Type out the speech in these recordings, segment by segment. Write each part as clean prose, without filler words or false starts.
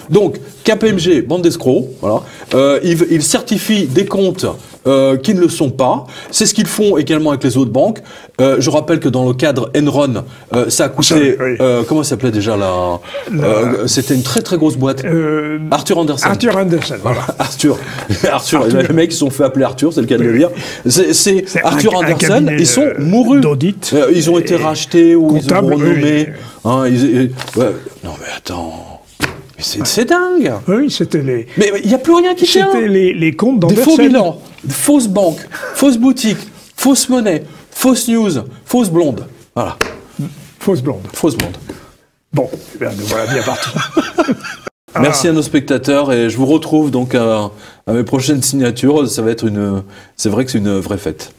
Donc, KPMG, bande d'escrocs, voilà. Ils certifient des comptes qui ne le sont pas. C'est ce qu'ils font également avec les autres banques. Je rappelle que dans le cadre Enron, ça a coûté... comment ça s'appelait déjà là c'était une très très grosse boîte. Arthur Andersen. Arthur Andersen, voilà. Arthur. Les mecs, ils se sont fait appeler Arthur, c'est le cas de le dire. C'est Arthur Andersen, ils sont mourus. D'audit. Ils ont été rachetés ou comptable, ils ont renommés. Hein, non mais attends... C'est dingue. Oui, c'était les... Mais il n'y a plus rien qui tient. C'était les comptes d'Andersen. Des faux bilans, de fausses banques, fausses boutiques, fausses monnaies, fausses news, fausses blondes. Voilà. Fausses blondes. Fausses blondes. Bon, eh bien, nous voilà bien partis. Merci à nos spectateurs et je vous retrouve donc à mes prochaines signatures. Ça va être c'est vrai que c'est une vraie fête.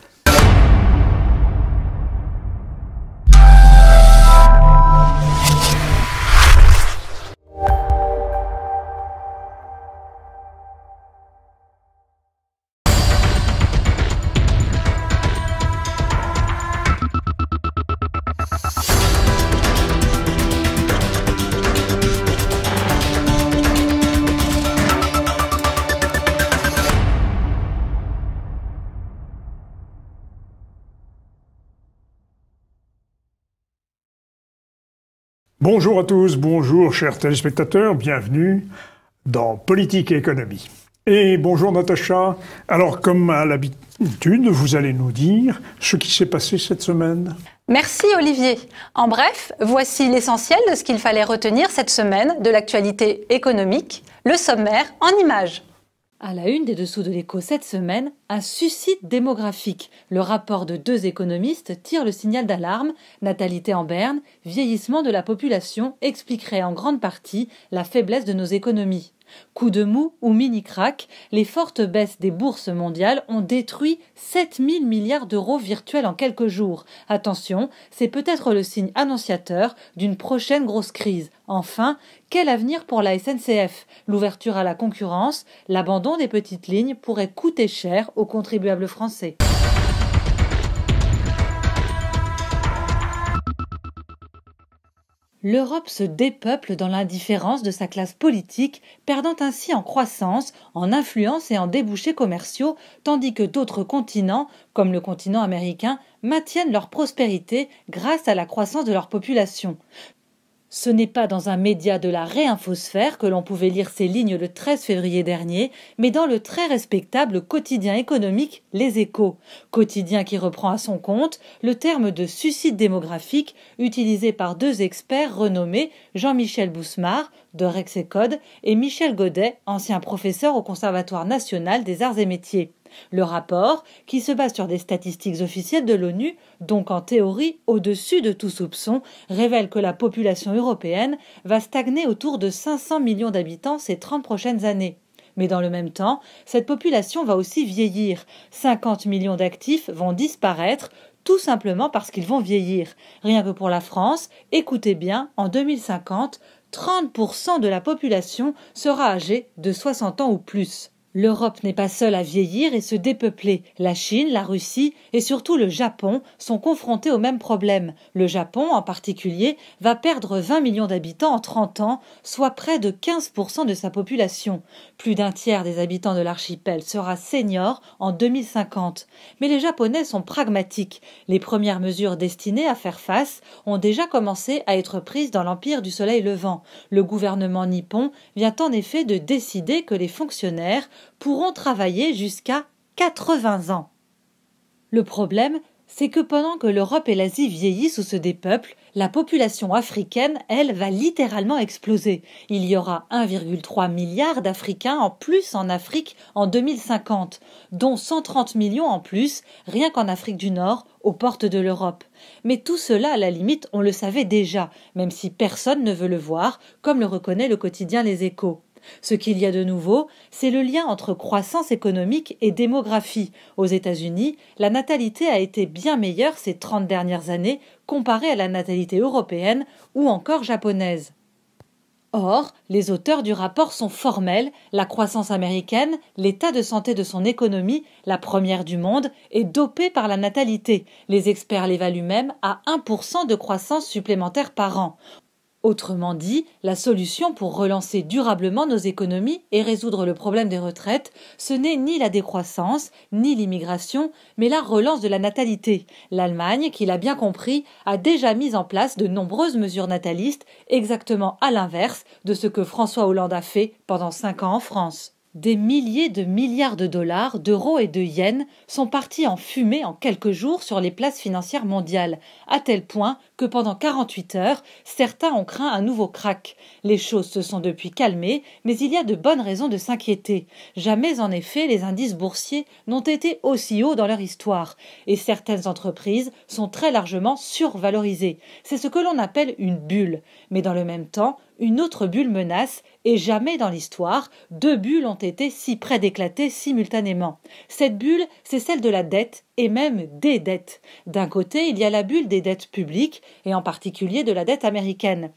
Bonjour à tous, bonjour chers téléspectateurs, bienvenue dans Politique et Économie. Et bonjour Natacha. Alors comme à l'habitude, vous allez nous dire ce qui s'est passé cette semaine. Merci Olivier. En bref, voici l'essentiel de ce qu'il fallait retenir cette semaine de l'actualité économique, le sommaire en images. À la une des dessous de l'écho cette semaine, un suicide démographique. Le rapport de 2 économistes tire le signal d'alarme. Natalité en berne, vieillissement de la population expliquerait en grande partie la faiblesse de nos économies. Coup de mou ou mini-crack, les fortes baisses des bourses mondiales ont détruit 7 000 milliards d'euros virtuels en quelques jours. Attention, c'est peut-être le signe annonciateur d'une prochaine grosse crise. Enfin, quel avenir pour la SNCF? L'ouverture à la concurrence, l'abandon des petites lignes pourrait coûter cher aux contribuables français. L'Europe se dépeuple dans l'indifférence de sa classe politique, perdant ainsi en croissance, en influence et en débouchés commerciaux, tandis que d'autres continents, comme le continent américain, maintiennent leur prospérité grâce à la croissance de leur population. Ce n'est pas dans un média de la réinfosphère que l'on pouvait lire ces lignes le 13 février dernier, mais dans le très respectable quotidien économique Les Échos. Quotidien qui reprend à son compte le terme de suicide démographique utilisé par 2 experts renommés, Jean-Michel Bousmar, de Rexecode, et Michel Godet, ancien professeur au Conservatoire national des arts et métiers. Le rapport, qui se base sur des statistiques officielles de l'ONU, donc en théorie au-dessus de tout soupçon, révèle que la population européenne va stagner autour de 500 millions d'habitants ces 30 prochaines années. Mais dans le même temps, cette population va aussi vieillir. 50 millions d'actifs vont disparaître, tout simplement parce qu'ils vont vieillir. Rien que pour la France, écoutez bien, en 2050, 30% de la population sera âgée de 60 ans ou plus. L'Europe n'est pas seule à vieillir et se dépeupler. La Chine, la Russie et surtout le Japon sont confrontés au même problème. Le Japon, en particulier, va perdre 20 millions d'habitants en 30 ans, soit près de 15% de sa population. Plus d'un tiers des habitants de l'archipel sera senior en 2050. Mais les Japonais sont pragmatiques. Les premières mesures destinées à faire face ont déjà commencé à être prises dans l'empire du soleil levant. Le gouvernement nippon vient en effet de décider que les fonctionnaires pourront travailler jusqu'à 80 ans. Le problème, c'est que pendant que l'Europe et l'Asie vieillissent ou se dépeuplent, la population africaine, elle, va littéralement exploser. Il y aura 1,3 milliard d'Africains en plus en Afrique en 2050, dont 130 millions en plus, rien qu'en Afrique du Nord, aux portes de l'Europe. Mais tout cela, à la limite, on le savait déjà, même si personne ne veut le voir, comme le reconnaît le quotidien Les Échos. Ce qu'il y a de nouveau, c'est le lien entre croissance économique et démographie. Aux États-Unis, la natalité a été bien meilleure ces 30 dernières années comparée à la natalité européenne ou encore japonaise. Or, les auteurs du rapport sont formels, la croissance américaine, l'état de santé de son économie, la première du monde, est dopée par la natalité. Les experts l'évaluent même à 1% de croissance supplémentaire par an. Autrement dit, la solution pour relancer durablement nos économies et résoudre le problème des retraites, ce n'est ni la décroissance, ni l'immigration, mais la relance de la natalité. L'Allemagne, qui l'a bien compris, a déjà mis en place de nombreuses mesures natalistes, exactement à l'inverse de ce que François Hollande a fait pendant 5 ans en France. Des milliers de milliards de dollars, d'euros et de yens sont partis en fumée en quelques jours sur les places financières mondiales, à tel point que pendant 48 heures, certains ont craint un nouveau krach. Les choses se sont depuis calmées, mais il y a de bonnes raisons de s'inquiéter. Jamais en effet les indices boursiers n'ont été aussi hauts dans leur histoire, et certaines entreprises sont très largement survalorisées. C'est ce que l'on appelle une bulle. Mais dans le même temps, une autre bulle menace, et jamais dans l'histoire, 2 bulles ont été si près d'éclater simultanément. Cette bulle, c'est celle de la dette, et même des dettes. D'un côté, il y a la bulle des dettes publiques, et en particulier de la dette américaine.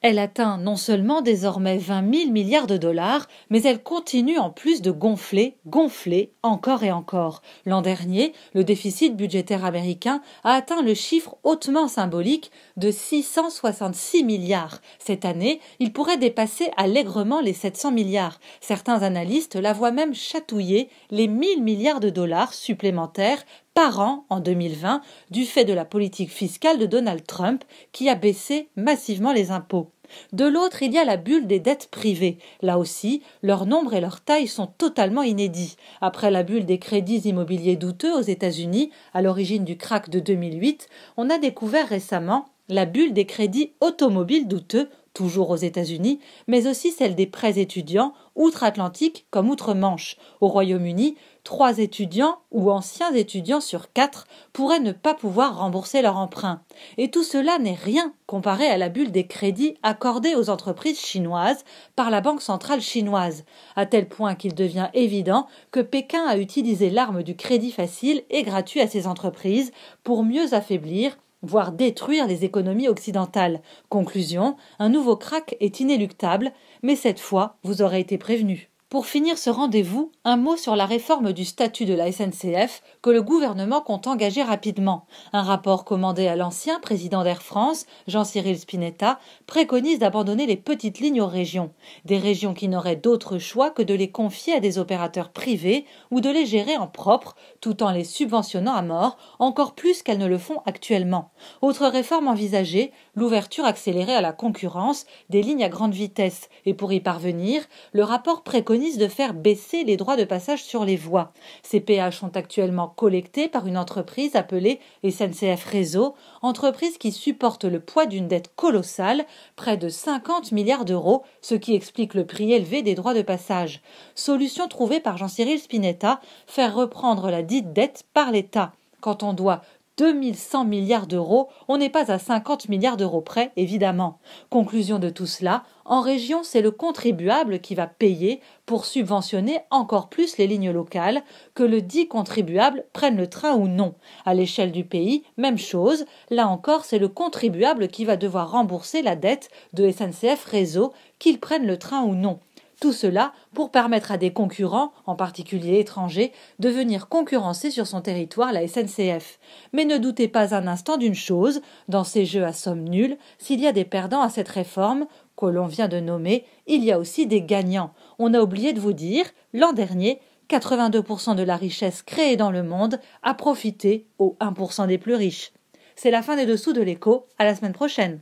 Elle atteint non seulement désormais 20 000 milliards de dollars, mais elle continue en plus de gonfler, encore et encore. L'an dernier, le déficit budgétaire américain a atteint le chiffre hautement symbolique de 666 milliards. Cette année, il pourrait dépasser allègrement les 700 milliards. Certains analystes la voient même chatouiller les 1000 milliards de dollars supplémentaires par an en 2020 du fait de la politique fiscale de Donald Trump qui a baissé massivement les impôts. De l'autre, il y a la bulle des dettes privées. Là aussi, leur nombre et leur taille sont totalement inédits. Après la bulle des crédits immobiliers douteux aux États-Unis, à l'origine du krach de 2008, on a découvert récemment la bulle des crédits automobiles douteux, toujours aux États-Unis, mais aussi celle des prêts étudiants, outre-Atlantique comme outre-Manche. Au Royaume-Uni, 3 étudiants ou anciens étudiants sur 4 pourraient ne pas pouvoir rembourser leur emprunt. Et tout cela n'est rien comparé à la bulle des crédits accordés aux entreprises chinoises par la Banque centrale chinoise, à tel point qu'il devient évident que Pékin a utilisé l'arme du crédit facile et gratuit à ces entreprises pour mieux affaiblir voire détruire les économies occidentales. Conclusion, un nouveau krach est inéluctable, mais cette fois, vous aurez été prévenu. Pour finir ce rendez-vous, un mot sur la réforme du statut de la SNCF que le gouvernement compte engager rapidement. Un rapport commandé à l'ancien président d'Air France, Jean-Cyril Spinetta, préconise d'abandonner les petites lignes aux régions. Des régions qui n'auraient d'autre choix que de les confier à des opérateurs privés ou de les gérer en propre, tout en les subventionnant à mort, encore plus qu'elles ne le font actuellement. Autre réforme envisagée, l'ouverture accélérée à la concurrence des lignes à grande vitesse. Et pour y parvenir, le rapport préconise de faire baisser les droits de passage sur les voies. Ces péages sont actuellement collectés par une entreprise appelée SNCF Réseau, entreprise qui supporte le poids d'une dette colossale, près de 50 milliards d'euros, ce qui explique le prix élevé des droits de passage. Solution trouvée par Jean-Cyril Spinetta, faire reprendre la dite dette par l'État. Quand on doit 2100 milliards d'euros, on n'est pas à 50 milliards d'euros près, évidemment. Conclusion de tout cela, en région, c'est le contribuable qui va payer pour subventionner encore plus les lignes locales, que le dit contribuable prenne le train ou non. À l'échelle du pays, même chose, là encore, c'est le contribuable qui va devoir rembourser la dette de SNCF Réseau, qu'il prenne le train ou non. Tout cela pour permettre à des concurrents, en particulier étrangers, de venir concurrencer sur son territoire la SNCF. Mais ne doutez pas un instant d'une chose, dans ces jeux à somme nulle, s'il y a des perdants à cette réforme que l'on vient de nommer, il y a aussi des gagnants. On a oublié de vous dire, l'an dernier, 82% de la richesse créée dans le monde a profité aux 1% des plus riches. C'est la fin des dessous de l'écho, à la semaine prochaine.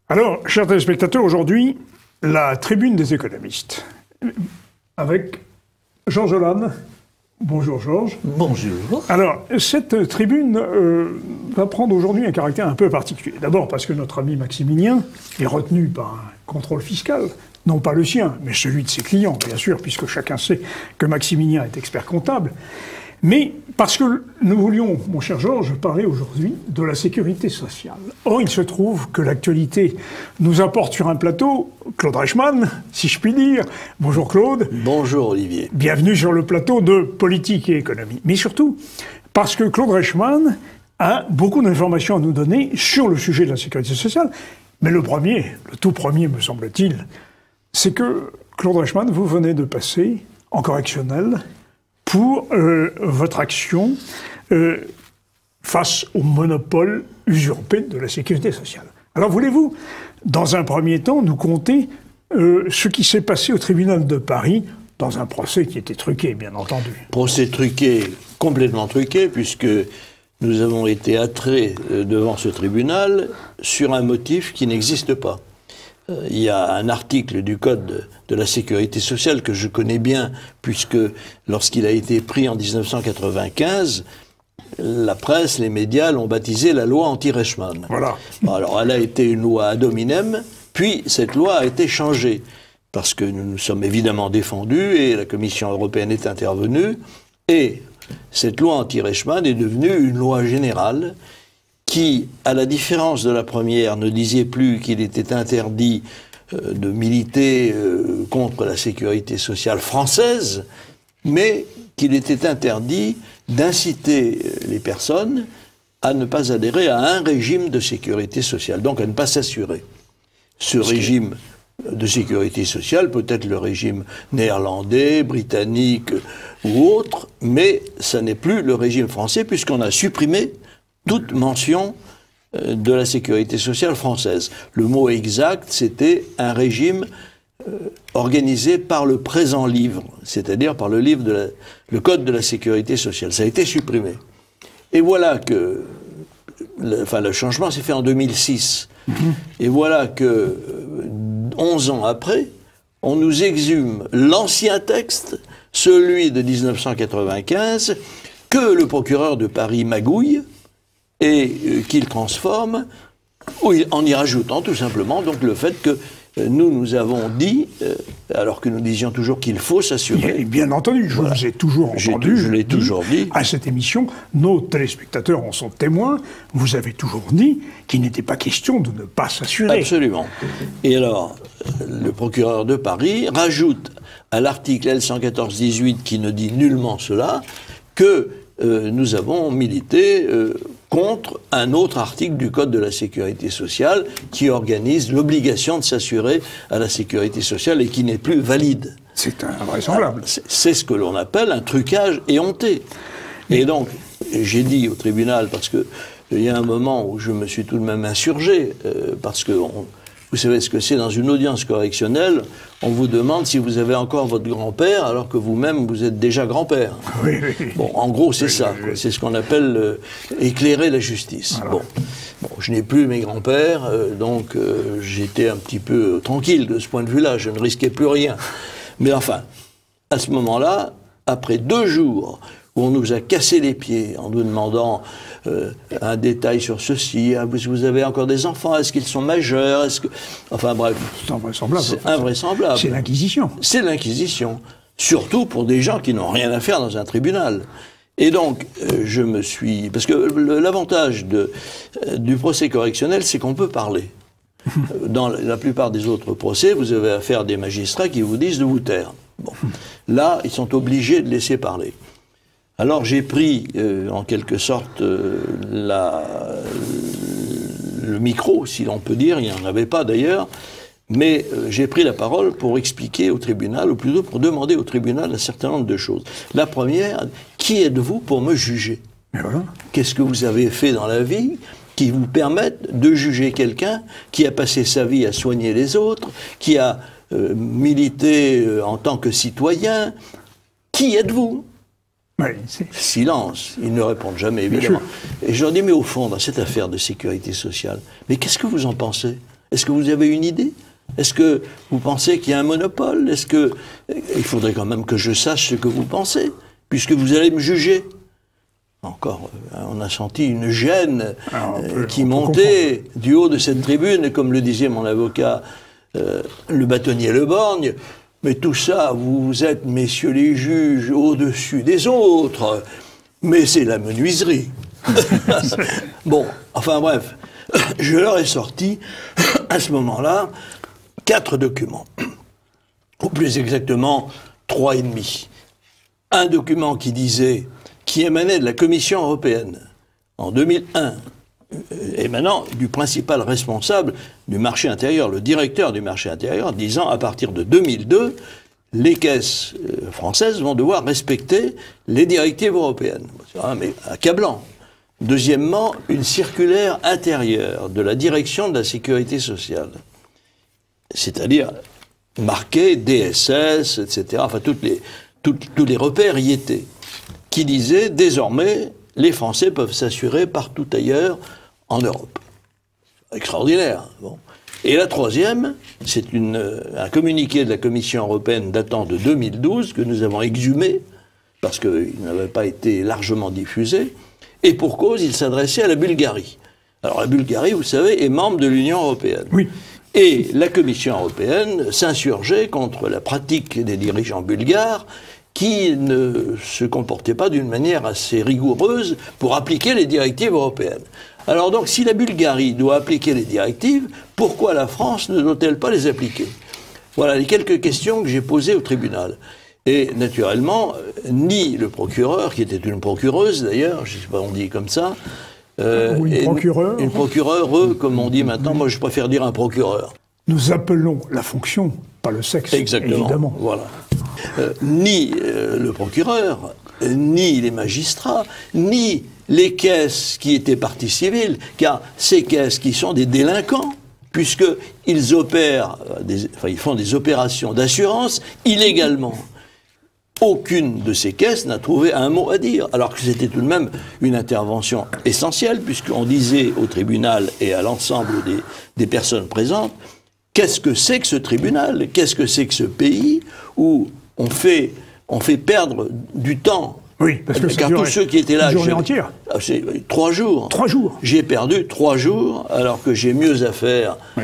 Alors, chers téléspectateurs, aujourd'hui, la tribune des économistes, avec Georges Holland. Bonjour Georges. Bonjour. Alors, cette tribune va prendre aujourd'hui un caractère un peu particulier. D'abord parce que notre ami Maximilien est retenu par un contrôle fiscal, non pas le sien, mais celui de ses clients, bien sûr, puisque chacun sait que Maximilien est expert comptable. Mais parce que nous voulions, mon cher Georges, parler aujourd'hui de la sécurité sociale. Or, il se trouve que l'actualité nous apporte sur un plateau Claude Reichmann, si je puis dire. Bonjour Claude. Bonjour Olivier. Bienvenue sur le plateau de Politique et Économie. Mais surtout, parce que Claude Reichmann a beaucoup d'informations à nous donner sur le sujet de la sécurité sociale. Mais le tout premier, me semble-t-il, c'est que Claude Reichmann, vous venez de passer en correctionnel pour votre action face au monopole usurpé de la sécurité sociale. Alors voulez-vous, dans un premier temps, nous conter ce qui s'est passé au tribunal de Paris dans un procès qui était truqué, bien entendu. Procès truqué, complètement truqué, puisque nous avons été attraits devant ce tribunal sur un motif qui n'existe pas. Il y a un article du Code de la Sécurité sociale que je connais bien, puisque lorsqu'il a été pris en 1995, la presse, les médias l'ont baptisé la loi anti-Reichmann. Voilà. Alors, elle a été une loi ad hominem, puis cette loi a été changée, parce que nous nous sommes évidemment défendus, et la Commission européenne est intervenue, et cette loi anti-Reichmann est devenue une loi générale qui, à la différence de la première, ne disait plus qu'il était interdit de militer contre la sécurité sociale française, mais qu'il était interdit d'inciter les personnes à ne pas adhérer à un régime de sécurité sociale, donc à ne pas s'assurer. Ce régime de sécurité sociale peut être le régime néerlandais, britannique ou autre, mais ça n'est plus le régime français puisqu'on a supprimé toute mention de la sécurité sociale française. Le mot exact, c'était un régime organisé par le présent livre, c'est-à-dire par le livre le Code de la sécurité sociale. Ça a été supprimé. Et voilà que, le changement s'est fait en 2006. Et voilà que, 11 ans après, on nous exhume l'ancien texte, celui de 1995, que le procureur de Paris magouille, et qu'il transforme en y rajoutant tout simplement donc le fait que nous avons dit, alors que nous disions toujours qu'il faut s'assurer. Et bien entendu, je vous ai toujours entendu. Je l'ai toujours dit. À cette émission, nos téléspectateurs en sont témoins. Vous avez toujours dit qu'il n'était pas question de ne pas s'assurer. Absolument. Et alors, le procureur de Paris rajoute à l'article L114-18 qui ne dit nullement cela que nous avons milité contre un autre article du Code de la Sécurité sociale qui organise l'obligation de s'assurer à la sécurité sociale et qui n'est plus valide. C'est invraisemblable. C'est ce que l'on appelle un trucage éhonté. Et donc, j'ai dit au tribunal, parce que il y a un moment où je me suis tout de même insurgé, parce que vous savez ce que c'est dans une audience correctionnelle, on vous demande si vous avez encore votre grand-père alors que vous-même vous êtes déjà grand-père. Oui, oui. Bon, en gros, c'est ça. C'est ce qu'on appelle éclairer la justice. Voilà. Bon, je n'ai plus mes grands-pères, donc j'étais un petit peu tranquille de ce point de vue-là. Je ne risquais plus rien. Mais enfin, à ce moment-là, après 2 jours où on nous a cassé les pieds en nous demandant un détail sur ceci, vous avez encore des enfants, est-ce qu'ils sont majeurs, enfin bref. C'est invraisemblable. C'est invraisemblable. C'est l'Inquisition. C'est l'Inquisition. Surtout pour des gens qui n'ont rien à faire dans un tribunal. Et donc, je me suis... Parce que l'avantage du procès correctionnel, c'est qu'on peut parler. Dans la plupart des autres procès, vous avez affaire à des magistrats qui vous disent de vous taire. Bon. Là, ils sont obligés de laisser parler. Alors j'ai pris, en quelque sorte, le micro, si l'on peut dire, il n'y en avait pas d'ailleurs, mais j'ai pris la parole pour expliquer au tribunal, ou plutôt pour demander au tribunal un certain nombre de choses. La première, qui êtes-vous pour me juger ? Voilà. Qu'est-ce que vous avez fait dans la vie qui vous permette de juger quelqu'un qui a passé sa vie à soigner les autres, qui a milité en tant que citoyen ? Qui êtes-vous ? Oui, silence, ils ne répondent jamais, évidemment. Et je leur dis, mais au fond, dans cette affaire de sécurité sociale, mais qu'est-ce que vous en pensez ? Est-ce que vous avez une idée ? Est-ce que vous pensez qu'il y a un monopole ? Est-ce que... Il faudrait quand même que je sache ce que vous pensez, puisque vous allez me juger. Encore, on a senti une gêne qui montait du haut de cette tribune, et comme le disait mon avocat, le bâtonnier Le Borgne, mais tout ça, vous êtes, messieurs les juges, au-dessus des autres. Mais c'est la menuiserie. Bon, enfin bref, je leur ai sorti, à ce moment-là, 4 documents. Ou plus exactement, 3,5. Un document qui émanait de la Commission européenne, en 2001, émanant du principal responsable du marché intérieur, le directeur du marché intérieur, disant à partir de 2002, les caisses françaises vont devoir respecter les directives européennes. Mais accablant. Deuxièmement, une circulaire intérieure de la direction de la sécurité sociale, c'est-à-dire marquée DSS, etc., enfin tous les repères y étaient, qui disait désormais les Français peuvent s'assurer partout ailleurs en Europe. Extraordinaire. Bon. Et la troisième, c'est un communiqué de la Commission européenne datant de 2012 que nous avons exhumé parce qu'il n'avait pas été largement diffusé. Et pour cause, il s'adressait à la Bulgarie. Alors la Bulgarie, vous savez, est membre de l'Union européenne. Oui. Et la Commission européenne s'insurgeait contre la pratique des dirigeants bulgares qui ne se comportaient pas d'une manière assez rigoureuse pour appliquer les directives européennes. Alors donc, si la Bulgarie doit appliquer les directives, pourquoi la France ne doit-elle pas les appliquer? Voilà les quelques questions que j'ai posées au tribunal. Et naturellement, ni le procureur, qui était une procureuse d'ailleurs, je ne sais pas, on dit comme ça. Ou une procureure. Une procureure, comme on dit maintenant, moi je préfère dire un procureur. Nous appelons la fonction, pas le sexe, exactement, évidemment. Voilà. Ni le procureur, ni les magistrats, ni les caisses qui étaient partie civile, car ces caisses qui sont des délinquants, puisqu'ils opèrent, ils font des opérations d'assurance illégalement. Aucune de ces caisses n'a trouvé un mot à dire, alors que c'était tout de même une intervention essentielle, puisqu'on disait au tribunal et à l'ensemble des personnes présentes, qu'est-ce que c'est que ce tribunal? Qu'est-ce que c'est que ce pays où on fait perdre du temps? Oui, parce que car tous ceux qui étaient là... Une journée entière. C'est 3 jours. 3 jours. J'ai perdu 3 jours, alors que j'ai mieux à faire. Oui,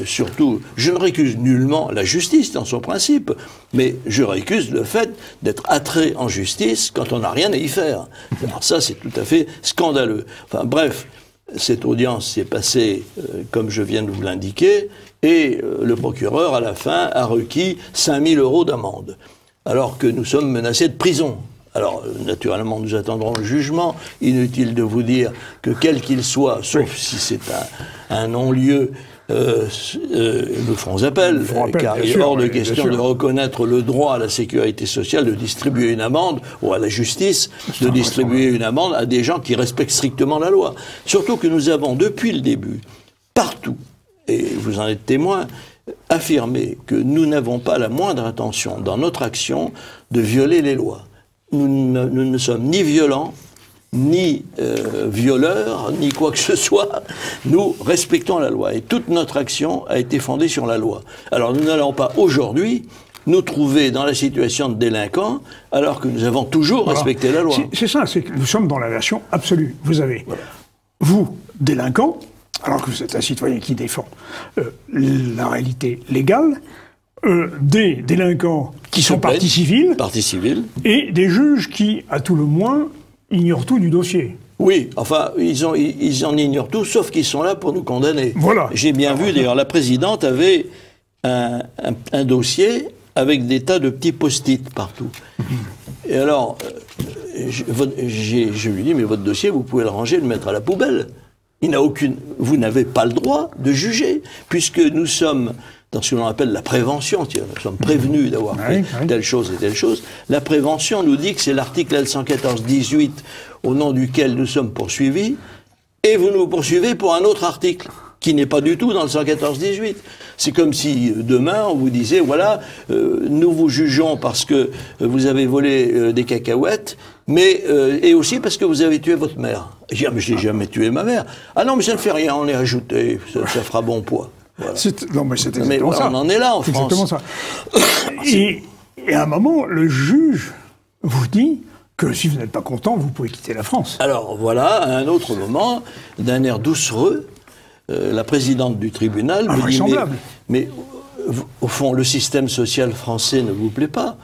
surtout, je ne récuse nullement la justice dans son principe, mais je récuse le fait d'être attrait en justice quand on n'a rien à y faire. Alors ça, c'est tout à fait scandaleux. Enfin bref, cette audience s'est passée comme je viens de vous l'indiquer, et le procureur, à la fin, a requis 5 000 € d'amende, alors que nous sommes menacés de prison. Alors, naturellement, nous attendrons le jugement. Inutile de vous dire que quel qu'il soit, sauf si c'est un non-lieu, nous ferons appel, car il est hors de question de reconnaître le droit à la sécurité sociale, de distribuer une amende, ou à la justice, de distribuer une amende à des gens qui respectent strictement la loi. Surtout que nous avons, depuis le début, partout, et vous en êtes témoin, affirmé que nous n'avons pas la moindre intention, dans notre action, de violer les lois. Nous ne sommes ni violents, ni violeurs, ni quoi que ce soit. Nous respectons la loi. Et toute notre action a été fondée sur la loi. Alors nous n'allons pas aujourd'hui nous trouver dans la situation de délinquants, alors que nous avons toujours respecté la loi. C'est ça, c'est que nous sommes dans la version absolue. Vous avez, vous, délinquants, alors que vous êtes un citoyen qui défend la réalité légale, des délinquants qui sont partie civile, et des juges qui, à tout le moins, ignorent tout du dossier. Oui, enfin, ils en ignorent tout, sauf qu'ils sont là pour nous condamner. Voilà. J'ai bien vu, d'ailleurs, la présidente avait un dossier avec des tas de petits post-it partout. Et alors, je lui dis, mais votre dossier, vous pouvez le ranger, le mettre à la poubelle. Vous n'avez pas le droit de juger, puisque nous sommes dans ce que l'on appelle la prévention. Nous sommes prévenus d'avoir fait telle chose et telle chose. La prévention nous dit que c'est l'article L114-18 au nom duquel nous sommes poursuivis, et vous nous poursuivez pour un autre article qui n'est pas du tout dans le 114-18. C'est comme si demain on vous disait, voilà, nous vous jugeons parce que vous avez volé des cacahuètes, mais et aussi parce que vous avez tué votre mère. Je dis, ah, mais je n'ai jamais tué ma mère. Ah non, mais ça ne fait rien, on est ajouté, ça fera bon poids. Voilà. Non, mais c'est exactement ça. On en est là en France. Exactement ça. Et à un moment, le juge vous dit que si vous n'êtes pas content, vous pouvez quitter la France. Alors voilà, à un autre moment, d'un air doucereux, la présidente du tribunal me dit, mais au fond, le système social français ne vous plaît pas?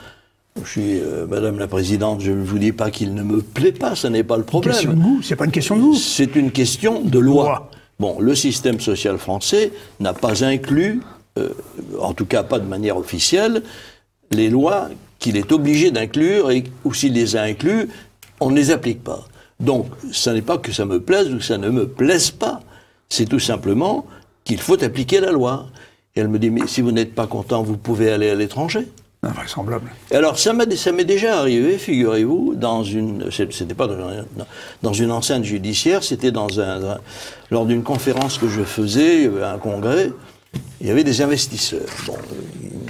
Je suis, Madame la Présidente, je ne vous dis pas qu'il ne me plaît pas, ça n'est pas le problème. C'est pas une question de vous. C'est une question de loi. Bon, le système social français n'a pas inclus, en tout cas pas de manière officielle, les lois qu'il est obligé d'inclure, ou s'il les a inclus, on ne les applique pas. Donc, ce n'est pas que ça me plaise ou que ça ne me plaise pas. C'est tout simplement qu'il faut appliquer la loi. Et elle me dit, mais si vous n'êtes pas content, vous pouvez aller à l'étranger. Invraisemblable. Alors, ça m'est déjà arrivé, figurez-vous, c'était pas dans une enceinte judiciaire, c'était lors d'une conférence que je faisais, un congrès, il y avait des investisseurs. Bon,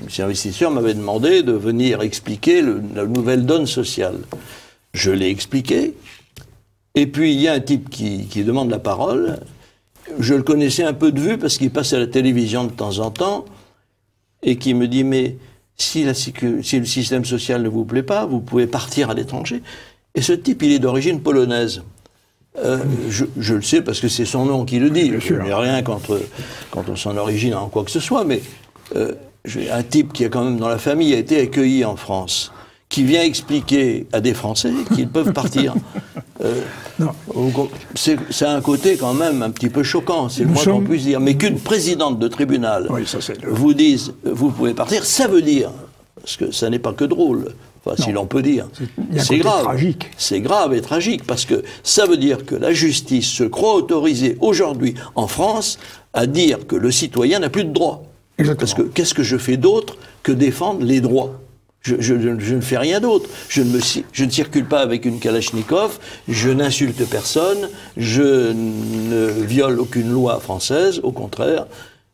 ces investisseurs m'avaient demandé de venir expliquer la nouvelle donne sociale. Je l'ai expliqué, et puis il y a un type qui demande la parole. Je le connaissais un peu de vue parce qu'il passe à la télévision de temps en temps, et qui me dit, mais si le système social ne vous plaît pas, vous pouvez partir à l'étranger. Et ce type, il est d'origine polonaise. Je le sais parce que c'est son nom qui le dit. Je n'ai rien contre son origine en quoi que ce soit, mais un type qui, quand même, dans la famille, a été accueilli en France, qui vient expliquer à des Français qu'ils peuvent partir. C'est un côté quand même un petit peu choquant, c'est le moins qu'on puisse dire. Mais qu'une présidente de tribunal vous dise « vous pouvez partir », ça veut dire, parce que ça n'est pas que drôle, enfin, si l'on peut dire, c'est grave. C'est grave et tragique, parce que ça veut dire que la justice se croit autorisée aujourd'hui en France à dire que le citoyen n'a plus de droits. Exactement. Parce que qu'est-ce que je fais d'autre que défendre les droits ? Je ne fais rien d'autre. Je ne circule pas avec une Kalachnikov, je n'insulte personne, je ne viole aucune loi française, au contraire,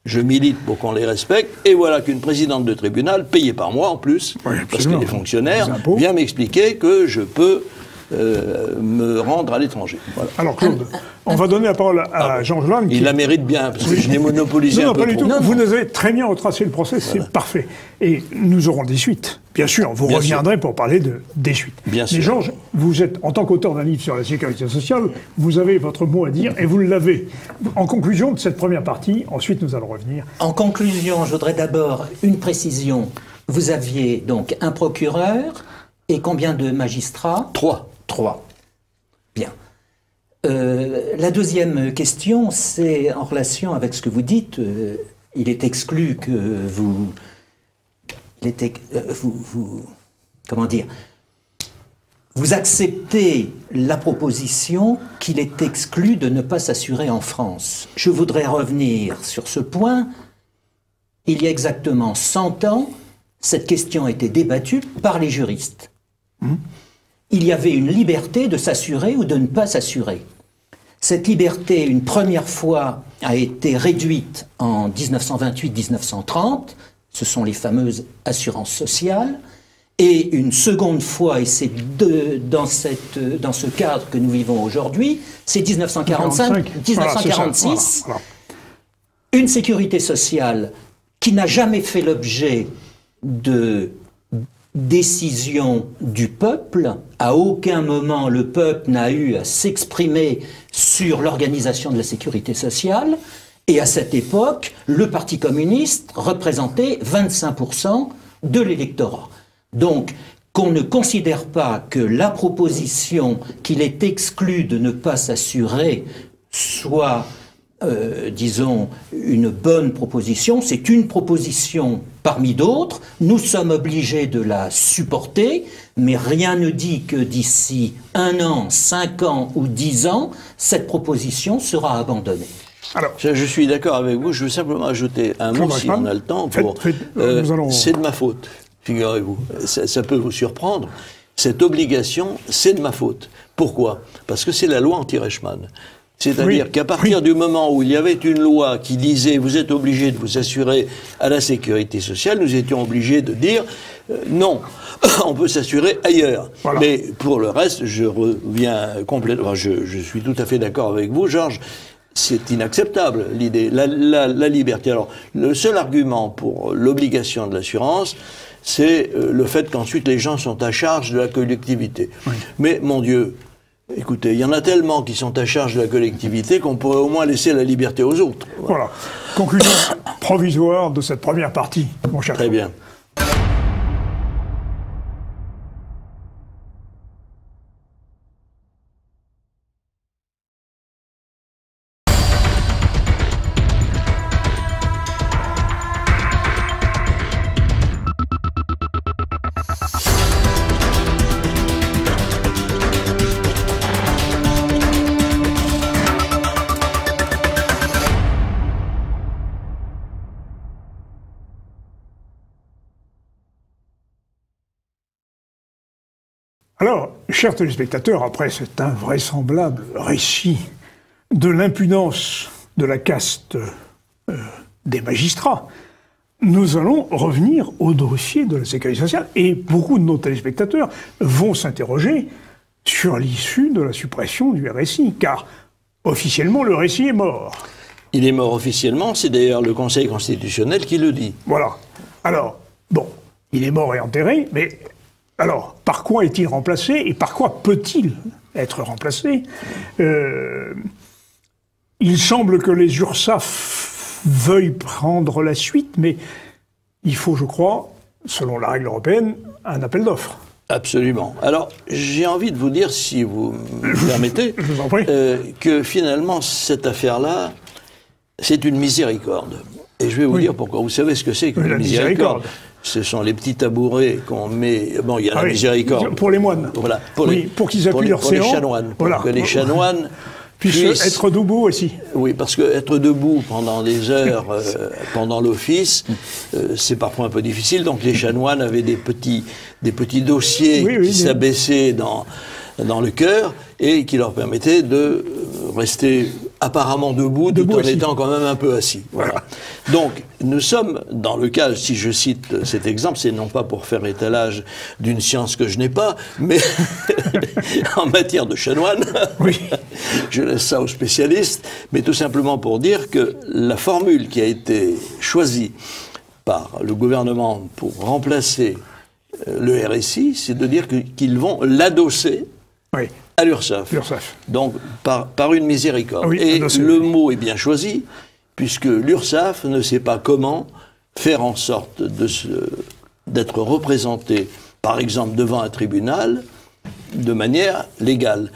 je milite pour qu'on les respecte, et voilà qu'une présidente de tribunal, payée par moi en plus, parce qu'elle est fonctionnaire, vient m'expliquer que je peux me rendre à l'étranger. Voilà. Alors Claude, on va donner la parole à Jean Joanne. Il la mérite bien, parce que je l'ai monopolisé un peu pas du trop. tout. Vous nous avez très bien retracé le procès, c'est parfait. Et nous aurons des suites. Bien sûr, vous reviendrez pour parler des suites. Bien sûr. Mais Georges, vous êtes, en tant qu'auteur d'un livre sur la sécurité sociale, vous avez votre mot à dire, et vous l'avez. En conclusion de cette première partie, ensuite nous allons revenir. En conclusion, je voudrais d'abord une précision. Vous aviez donc un procureur et combien de magistrats ? 3. Bien. La deuxième question, c'est en relation avec ce que vous dites. Il est exclu que vous... comment dire ? Vous acceptez la proposition qu'il est exclu de ne pas s'assurer en France. Je voudrais revenir sur ce point. Il y a exactement 100 ans, cette question a été débattue par les juristes. Il y avait une liberté de s'assurer ou de ne pas s'assurer. Cette liberté, une première fois, a été réduite en 1928-1930. Ce sont les fameuses assurances sociales. Et une seconde fois, et c'est dans ce cadre que nous vivons aujourd'hui, c'est 1945-1946. Voilà. Une sécurité sociale qui n'a jamais fait l'objet de décision du peuple. À aucun moment le peuple n'a eu à s'exprimer sur l'organisation de la sécurité sociale. Et à cette époque, le Parti communiste représentait 25% de l'électorat. Donc, qu'on ne considère pas que la proposition qu'il est exclu de ne pas s'assurer soit, disons, une bonne proposition, c'est une proposition parmi d'autres. Nous sommes obligés de la supporter, mais rien ne dit que d'ici 1 an, 5 ans ou 10 ans, cette proposition sera abandonnée. Alors, je suis d'accord avec vous, je veux simplement ajouter un mot, si on a le temps, c'est de ma faute, figurez-vous. Ça peut vous surprendre. Cette obligation, c'est de ma faute. Pourquoi ? Parce que c'est la loi anti-Reichmann. C'est-à-dire qu'à partir du moment où il y avait une loi qui disait « vous êtes obligé de vous assurer à la sécurité sociale », nous étions obligés de dire non, on peut s'assurer ailleurs. Voilà. Mais pour le reste, je reviens complètement, je suis tout à fait d'accord avec vous, Georges. C'est inacceptable, l'idée, la liberté. Alors, le seul argument pour l'obligation de l'assurance, c'est le fait qu'ensuite les gens sont à charge de la collectivité. Oui. Mais, mon Dieu, écoutez, il y en a tellement qui sont à charge de la collectivité qu'on pourrait au moins laisser la liberté aux autres. Voilà. Conclusion provisoire de cette première partie, mon cher. Très bien. Alors, chers téléspectateurs, après cet invraisemblable récit de l'impudence de la caste des magistrats, nous allons revenir au dossier de la sécurité sociale. Et beaucoup de nos téléspectateurs vont s'interroger sur l'issue de la suppression du RSI, car officiellement, le RSI est mort. Il est mort officiellement, c'est d'ailleurs le Conseil constitutionnel qui le dit. Voilà. Alors, bon, il est mort et enterré, mais alors, par quoi est-il remplacé et par quoi peut-il être remplacé? Il semble que les URSSAF veuillent prendre la suite, mais il faut, je crois, selon la règle européenne, un appel d'offres. Absolument. Alors, j'ai envie de vous dire, si vous me permettez, Je vous en prie. que finalement, cette affaire-là, c'est une miséricorde. Et je vais vous dire pourquoi. Vous savez ce que c'est qu'une La miséricorde? miséricorde. Ce sont les petits tabourets qu'on met... Bon, il y a la miséricorde. Pour les moines. Voilà. Pour qu'ils appuient leur pour les séant. chanoines. Voilà. Pour que les chanoines Puissent être debout aussi. Oui, parce que être debout pendant des heures, pendant l'office, c'est parfois un peu difficile. Donc les chanoines avaient des petits dossiers qui s'abaissaient dans le cœur et qui leur permettaient de rester apparemment debout tout en étant quand même un peu assis. Voilà. Donc, nous sommes dans le cas, si je cite cet exemple, c'est non pas pour faire étalage d'une science que je n'ai pas, mais en matière de chanoine, je laisse ça aux spécialistes, mais tout simplement pour dire que la formule qui a été choisie par le gouvernement pour remplacer le RSI, c'est de dire qu'ils vont l'adosser à l'URSSAF. Donc, par une miséricorde. Et le mot est bien choisi, puisque l'URSSAF ne sait pas comment faire en sorte d'être représenté, par exemple, devant un tribunal, de manière légale.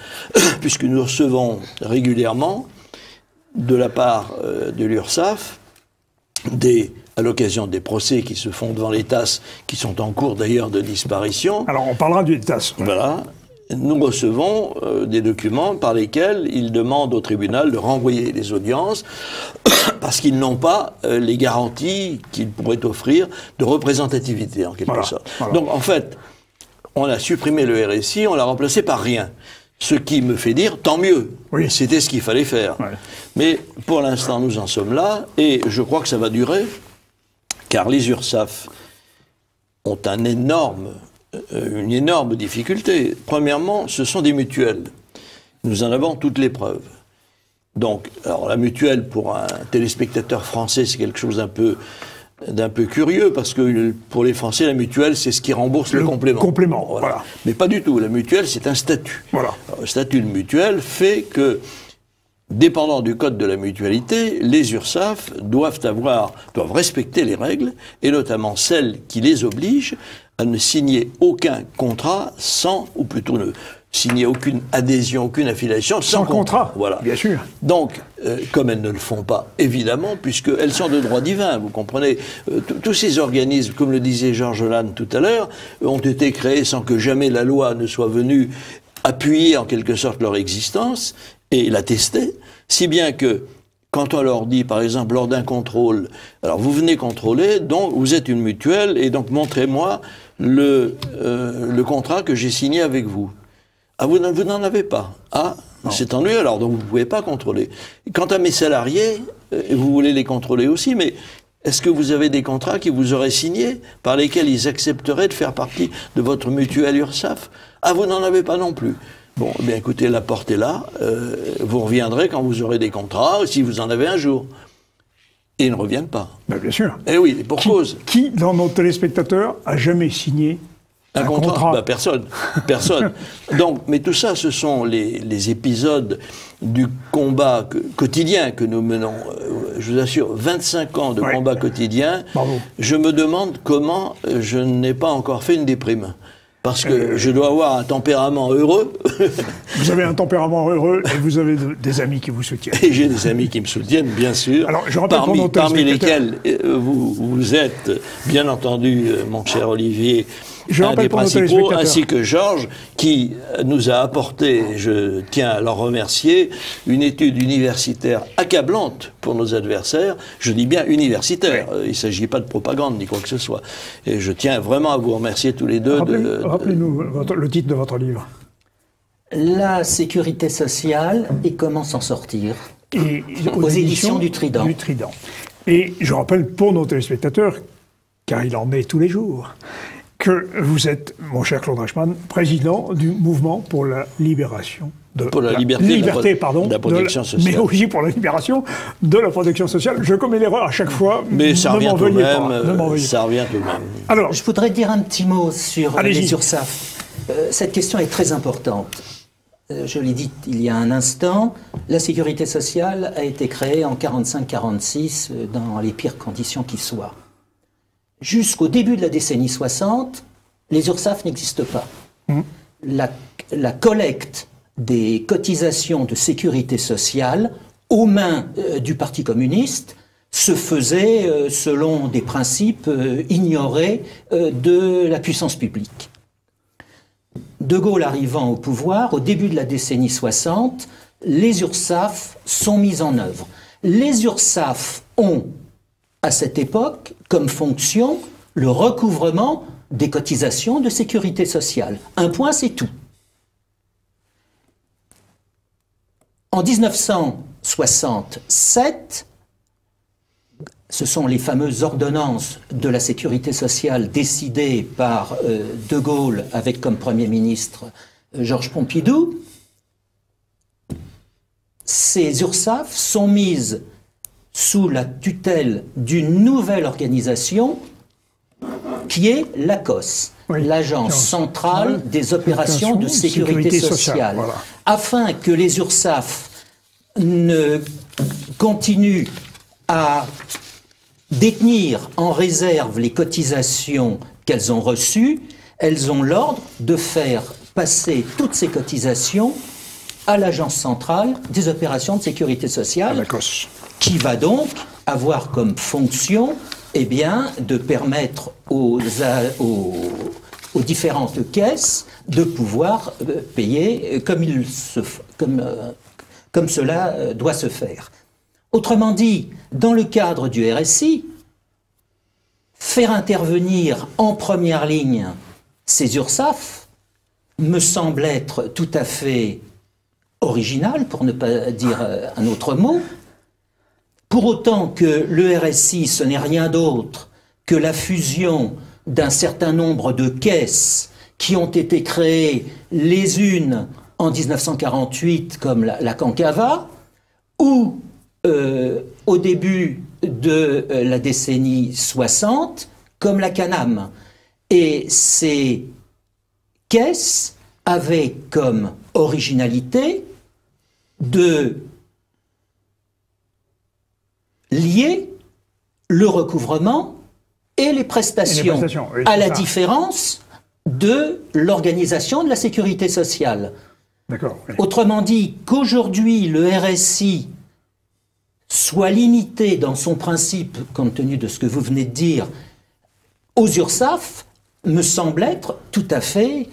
Puisque nous recevons régulièrement, de la part de l'URSSAF, à l'occasion des procès qui se font devant les TASS, qui sont en cours d'ailleurs de disparition. Alors, on parlera du TASS. Voilà. Nous recevons des documents par lesquels ils demandent au tribunal de renvoyer les audiences parce qu'ils n'ont pas les garanties qu'ils pourraient offrir de représentativité, en quelque sorte. Voilà. Donc, en fait, on a supprimé le RSI, on l'a remplacé par rien. Ce qui me fait dire, tant mieux. C'était ce qu'il fallait faire. Mais pour l'instant, nous en sommes là, et je crois que ça va durer, car les URSSAF ont une énorme difficulté. Premièrement, ce sont des mutuelles. Nous en avons toutes les preuves. Donc, alors la mutuelle, pour un téléspectateur français, c'est quelque chose d'un peu curieux, parce que pour les Français, la mutuelle, c'est ce qui rembourse le complément. Voilà. Mais pas du tout. La mutuelle, c'est un statut. Alors, le statut de mutuelle fait que, dépendant du code de la mutualité, les URSSAF doivent respecter les règles, et notamment celles qui les obligent à ne signer aucun contrat ou plutôt ne signer aucune adhésion, aucune affiliation sans contrat. Voilà. Bien sûr. Donc, comme elles ne le font pas, évidemment, puisqu'elles sont de droit divin, vous comprenez, tous ces organismes, comme le disait Georges Lannes tout à l'heure, ont été créés sans que jamais la loi ne soit venue appuyer en quelque sorte leur existence et l'attester, si bien que quand on leur dit, par exemple, lors d'un contrôle, alors vous venez contrôler, donc vous êtes une mutuelle, et donc montrez-moi le contrat que j'ai signé avec vous. Ah, vous n'en avez pas. Ah, c'est ennuyeux alors, donc vous ne pouvez pas contrôler. Quant à mes salariés, vous voulez les contrôler aussi, mais est-ce que vous avez des contrats qui vous auraient signés, par lesquels ils accepteraient de faire partie de votre mutuelle URSSAF? Ah, vous n'en avez pas non plus. Bon, eh bien écoutez, la porte est là, vous reviendrez quand vous aurez des contrats, si vous en avez un jour. Et ils ne reviennent pas. Ben, bien sûr. Eh oui, et pour cause. Qui, dans nos téléspectateurs, a jamais signé un contrat? Ben, personne. Personne. Donc, mais tout ça, ce sont les épisodes du combat quotidien que nous menons. Je vous assure, 25 ans de combat quotidien. Bravo. Je me demande comment je n'ai pas encore fait une déprime. Parce que je dois avoir un tempérament heureux. Vous avez un tempérament heureux et vous avez des amis qui vous soutiennent. Et j'ai des amis qui me soutiennent, bien sûr. Alors, je rappelle parmi lesquels vous êtes, bien entendu, mon cher Olivier, un des principaux, ainsi que Georges, qui nous a apporté, je tiens à leur remercier, une étude universitaire accablante pour nos adversaires. Je dis bien universitaire, il ne s'agit pas de propagande ni quoi que ce soit. Et je tiens vraiment à vous remercier tous les deux. Rappelez-nous le titre de votre livre. La sécurité sociale et comment s'en sortir. Et aux éditions du Trident. Et je rappelle pour nos téléspectateurs, car il en est tous les jours, que vous êtes, mon cher Claude Reichmann, président du mouvement pour la libération de la protection sociale. Mais aussi pour la libération de la protection sociale. Je commets l'erreur à chaque fois. Mais ça revient tout de même. Ça revient tout de même. Alors, je voudrais dire un petit mot sur les URSSAF. Cette question est très importante. Je l'ai dit il y a un instant, la sécurité sociale a été créée en 45-46 dans les pires conditions qui soient. Jusqu'au début de la décennie 60, les URSSAF n'existent pas. La collecte des cotisations de sécurité sociale aux mains du Parti communiste se faisait selon des principes ignorés de la puissance publique. De Gaulle arrivant au pouvoir, au début de la décennie 60, les URSSAF sont mises en œuvre. Les URSSAF ont, à cette époque, comme fonction, le recouvrement des cotisations de sécurité sociale. Un point, c'est tout. En 1967, ce sont les fameuses ordonnances de la sécurité sociale décidées par De Gaulle avec comme Premier ministre Georges Pompidou. Ces URSSAF sont mises sous la tutelle d'une nouvelle organisation qui est l'ACOS, l'Agence centrale des opérations de sécurité sociale, voilà. Afin que les URSSAF ne continuent à détenir en réserve les cotisations qu'elles ont reçues, elles ont l'ordre de faire passer toutes ces cotisations à l'Agence centrale des opérations de sécurité sociale, qui va donc avoir comme fonction de permettre aux différentes caisses de pouvoir payer comme cela doit se faire. Autrement dit, dans le cadre du RSI, faire intervenir en première ligne ces URSSAF me semble être tout à fait original, pour ne pas dire un autre mot, pour autant que le RSI, ce n'est rien d'autre que la fusion d'un certain nombre de caisses qui ont été créées les unes en 1948, comme la Cancava, ou au début de la décennie 60, comme la Canam. Et ces caisses avaient comme originalité de lier le recouvrement et les prestations, oui, à la différence de l'organisation de la sécurité sociale. D'accord. Oui. Autrement dit, qu'aujourd'hui le RSI soit limité dans son principe, compte tenu de ce que vous venez de dire, aux URSSAF, me semble être tout à fait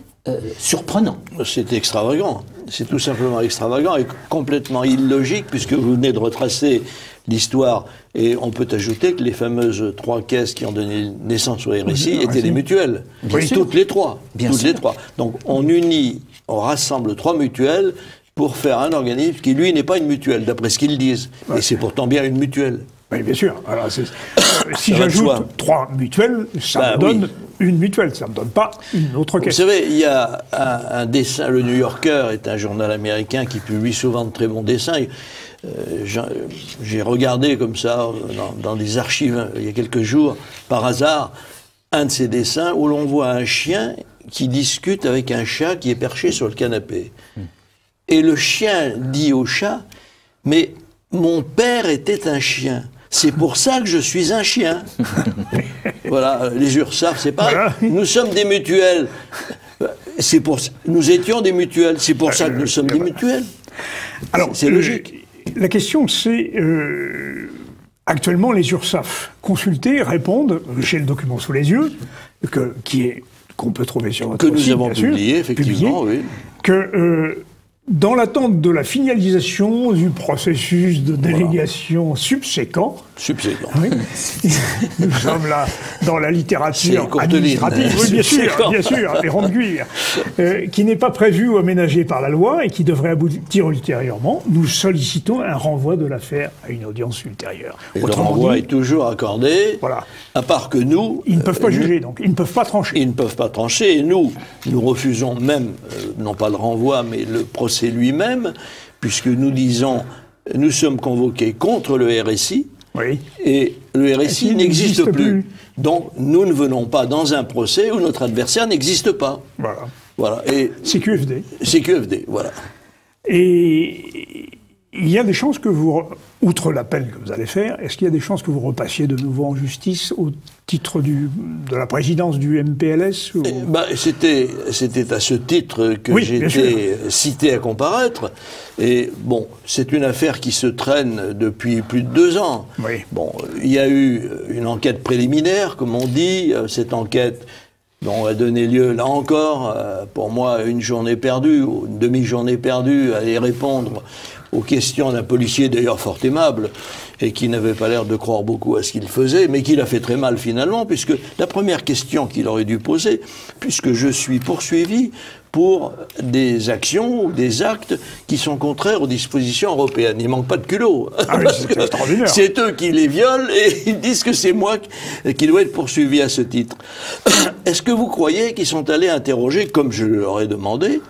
surprenant. C'est extravagant. C'est tout simplement extravagant et complètement illogique, puisque vous venez de retracer l'histoire. Et on peut ajouter que les fameuses 3 caisses qui ont donné naissance au RSI étaient des mutuelles. Toutes les 3. Toutes les 3. Donc on unit, on rassemble 3 mutuelles pour faire un organisme qui, lui, n'est pas une mutuelle, d'après ce qu'ils disent. Et c'est pourtant bien une mutuelle. Oui, bien sûr. Alors, si j'ajoute 3 mutuelles, ça me donne une mutuelle, ça ne me donne pas une autre caisse. Vous savez, il y a un dessin, le New Yorker est un journal américain qui publie souvent de très bons dessins. J'ai regardé comme ça, dans des archives, il y a quelques jours, par hasard, un de ces dessins où l'on voit un chien qui discute avec un chat qui est perché sur le canapé. Et le chien dit au chat, « Mais mon père était un chien. C'est pour ça que je suis un chien. » Voilà, les URSSAF, c'est pareil. Voilà. Nous sommes des mutuelles. Nous étions des mutuelles. C'est pour ça que nous sommes des mutuelles. Alors, c'est logique. La question, c'est... actuellement, les URSSAF consultés répondent, j'ai le document sous les yeux, qui est qu'on peut trouver sur votre Que nous site, avons bien sûr, publié, effectivement, oui. que dans l'attente de la finalisation du processus de délégation subséquent, oui, nous sommes là dans la littérature administrative, oui, bien sûr, et Ronde-Guire, qui n'est pas prévu ou aménagé par la loi et qui devrait aboutir ultérieurement, nous sollicitons un renvoi de l'affaire à une audience ultérieure. Et le renvoi est toujours accordé, voilà. À part que nous... Ils ne peuvent pas juger, donc ils ne peuvent pas trancher. Ils ne peuvent pas trancher, et nous refusons même, non pas le renvoi, mais le procès lui-même, puisque nous disons, nous sommes convoqués contre le RSI, oui. Et le RSI n'existe plus. Donc, nous ne venons pas dans un procès où notre adversaire n'existe pas. Voilà. Et CQFD. CQFD, voilà. Et il y a des chances que vous, outre l'appel que vous allez faire, est-ce qu'il y a des chances que vous repassiez de nouveau en justice au titre de la présidence du MPLS ou... C'était à ce titre que j'étais cité à comparaître. Et bon, c'est une affaire qui se traîne depuis plus de 2 ans. Oui. Bon, il y a eu une enquête préliminaire, comme on dit. Cette enquête dont a donné lieu, là encore, pour moi, une journée perdue, ou une demi-journée perdue, à y répondre aux questions d'un policier d'ailleurs fort aimable et qui n'avait pas l'air de croire beaucoup à ce qu'il faisait, mais qui l'a fait très mal finalement, puisque la première question qu'il aurait dû poser, puisque je suis poursuivi pour des actions ou des actes qui sont contraires aux dispositions européennes. Il manque pas de culot. Ah oui, c'est extraordinaire. C'est eux qui les violent et ils disent que c'est moi qui dois être poursuivi à ce titre. Est-ce que vous croyez qu'ils sont allés interroger, comme je leur ai demandé,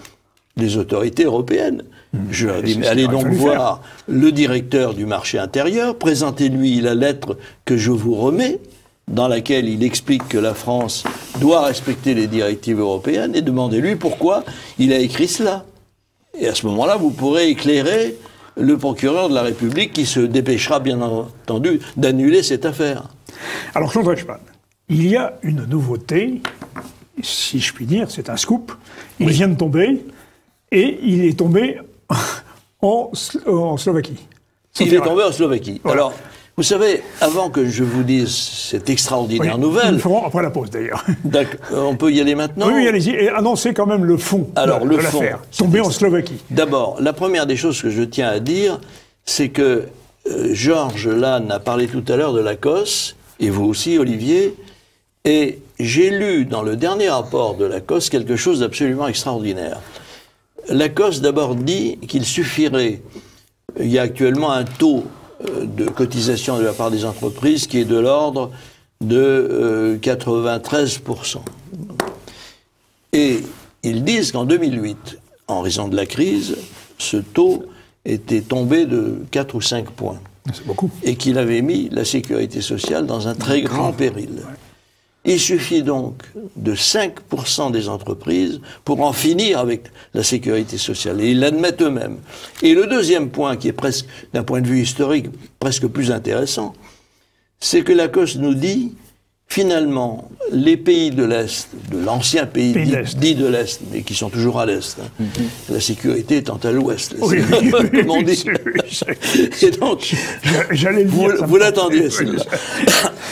les autorités européennes? Je leur ai dit, mais allez donc voir le directeur du marché intérieur, présentez-lui la lettre que je vous remets, dans laquelle il explique que la France doit respecter les directives européennes, et demandez-lui pourquoi il a écrit cela. Et à ce moment-là, vous pourrez éclairer le procureur de la République qui se dépêchera, bien entendu, d'annuler cette affaire. Alors, Jean Dreichmann, il y a une nouveauté, si je puis dire, c'est un scoop. Il vient de tomber, et il est tombé en Slovaquie. Il est tombé en Slovaquie. Voilà. Alors, vous savez, avant que je vous dise cette extraordinaire nouvelle... Nous le ferons après la pause, d'ailleurs. On peut y aller maintenant? Oui, allez-y. Et annoncez quand même le fond de l'affaire. Tombé en Slovaquie. D'abord, la première des choses que je tiens à dire, c'est que Georges Lannes a parlé tout à l'heure de l'ACOS, et vous aussi, Olivier, et j'ai lu dans le dernier rapport de l'ACOS quelque chose d'absolument extraordinaire. L'ACOS d'abord dit qu'il suffirait, il y a actuellement un taux de cotisation de la part des entreprises qui est de l'ordre de 93%. Et ils disent qu'en 2008, en raison de la crise, ce taux était tombé de 4 ou 5 points. C'est beaucoup. Et qu'il avait mis la sécurité sociale dans un très grand péril. Ouais. Il suffit donc de 5% des entreprises pour en finir avec la sécurité sociale. Et ils l'admettent eux-mêmes. Et le deuxième point, qui est presque, d'un point de vue historique, presque plus intéressant, c'est que l'ACOS nous dit, finalement, les pays de l'Est, de l'ancien pays dit de l'Est, mais qui sont toujours à l'Est, hein, la sécurité étant à l'Ouest, comme on dit. Et donc, j'allais le dire, vous l'attendiez, celle-là.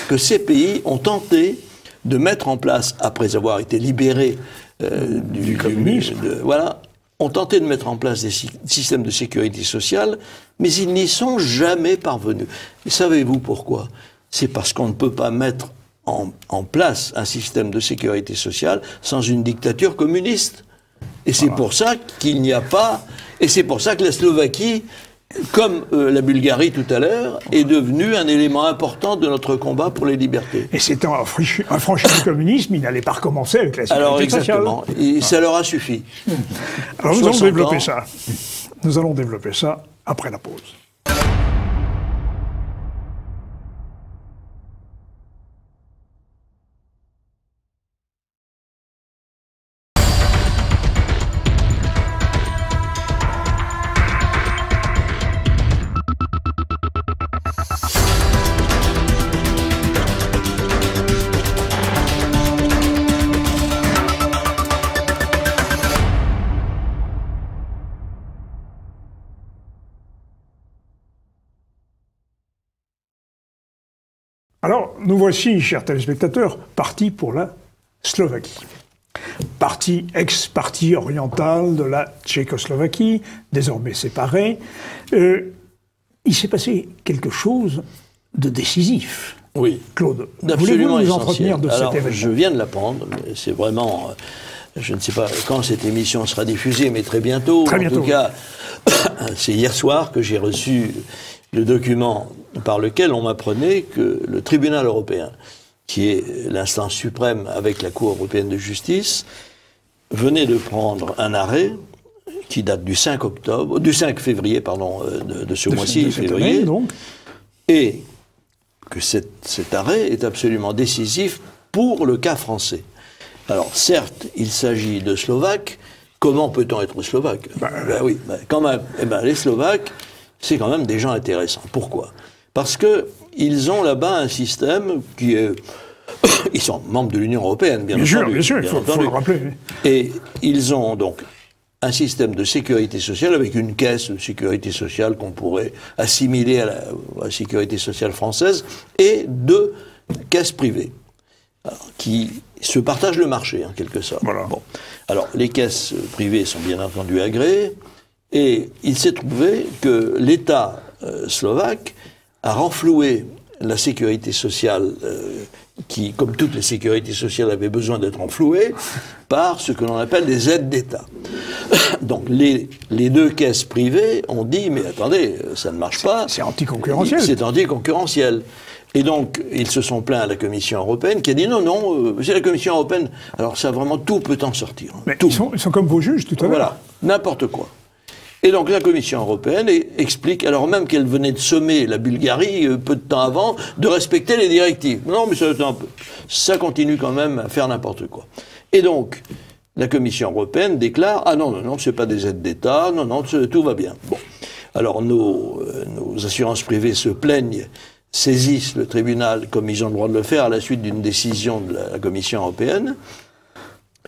Que ces pays ont tenté de mettre en place, après avoir été libérés du communisme, ont tenté de mettre en place des systèmes de sécurité sociale, mais ils n'y sont jamais parvenus. Et savez-vous pourquoi? C'est parce qu'on ne peut pas mettre en place un système de sécurité sociale sans une dictature communiste. Et c'est pour ça qu'il n'y a pas... Et c'est pour ça que la Slovaquie, comme la Bulgarie tout à l'heure, est devenue un élément important de notre combat pour les libertés. Et c'est un franchi du communisme, il n'allait pas recommencer avec la sécurité sociale. Alors exactement, et ça leur a suffi. Alors nous allons développer ça. Nous allons développer ça après la pause. Alors, nous voici, chers téléspectateurs, partis pour la Slovaquie. ex-partie orientale de la Tchécoslovaquie, désormais séparée. Il s'est passé quelque chose de décisif. Oui. Claude, Absolument voulez-vous nous essentiel. entretenir de cet événement? Je viens de l'apprendre, mais c'est vraiment... je ne sais pas quand cette émission sera diffusée, mais très bientôt. Très bientôt. En tout cas, c'est hier soir que j'ai reçu le document par lequel on m'apprenait que le tribunal européen, qui est l'instance suprême avec la Cour européenne de justice, venait de prendre un arrêt qui date du 5 février, de ce mois-ci, février, donc. et que cet arrêt est absolument décisif pour le cas français. Alors, certes, il s'agit de Slovaques. Comment peut-on être Slovaque? Oui, quand même. Les Slovaques, c'est quand même des gens intéressants. Pourquoi? Parce que ils ont là-bas un système qui est... Ils sont membres de l'Union européenne, bien entendu. Bien sûr, il faut le rappeler. Et ils ont donc un système de sécurité sociale avec une caisse de sécurité sociale qu'on pourrait assimiler à la sécurité sociale française et 2 caisses privées qui se partagent le marché, en quelque sorte. Voilà. Bon. Alors, les caisses privées sont bien entendu agréées, et il s'est trouvé que l'État slovaque a renfloué la sécurité sociale, qui, comme toutes les sécurités sociales, avait besoin d'être renflouée, par ce que l'on appelle des aides d'État. Donc, les 2 caisses privées ont dit, mais attendez, ça ne marche pas. C'est anticoncurrentiel. C'est anticoncurrentiel. Et donc, ils se sont plaints à la Commission européenne, qui a dit non, c'est la Commission européenne. Alors ça, vraiment, tout peut en sortir. Mais tout. Ils sont comme vos juges, tout à l'heure. Voilà, n'importe quoi. Et donc la Commission européenne explique, alors même qu'elle venait de sommer la Bulgarie, peu de temps avant, de respecter les directives. Non, mais ça continue quand même à faire n'importe quoi. Et donc, la Commission européenne déclare, ah non, c'est pas des aides d'État, non, tout va bien. Bon. Alors nos assurances privées se plaignent, saisissent le tribunal comme ils ont le droit de le faire à la suite d'une décision de la Commission européenne,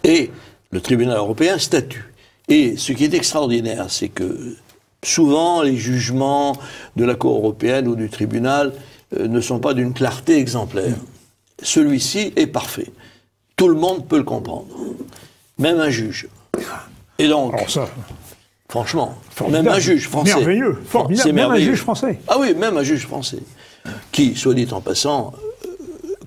et le tribunal européen statue. Et ce qui est extraordinaire, c'est que souvent les jugements de la Cour européenne ou du tribunal ne sont pas d'une clarté exemplaire. Celui-ci est parfait. Tout le monde peut le comprendre. Même un juge. Et donc... Alors ça... Franchement, formidable. Même un juge français. Merveilleux, formidable. C'est merveilleux. Même un juge français. Ah oui, même un juge français. Qui, soit dit en passant,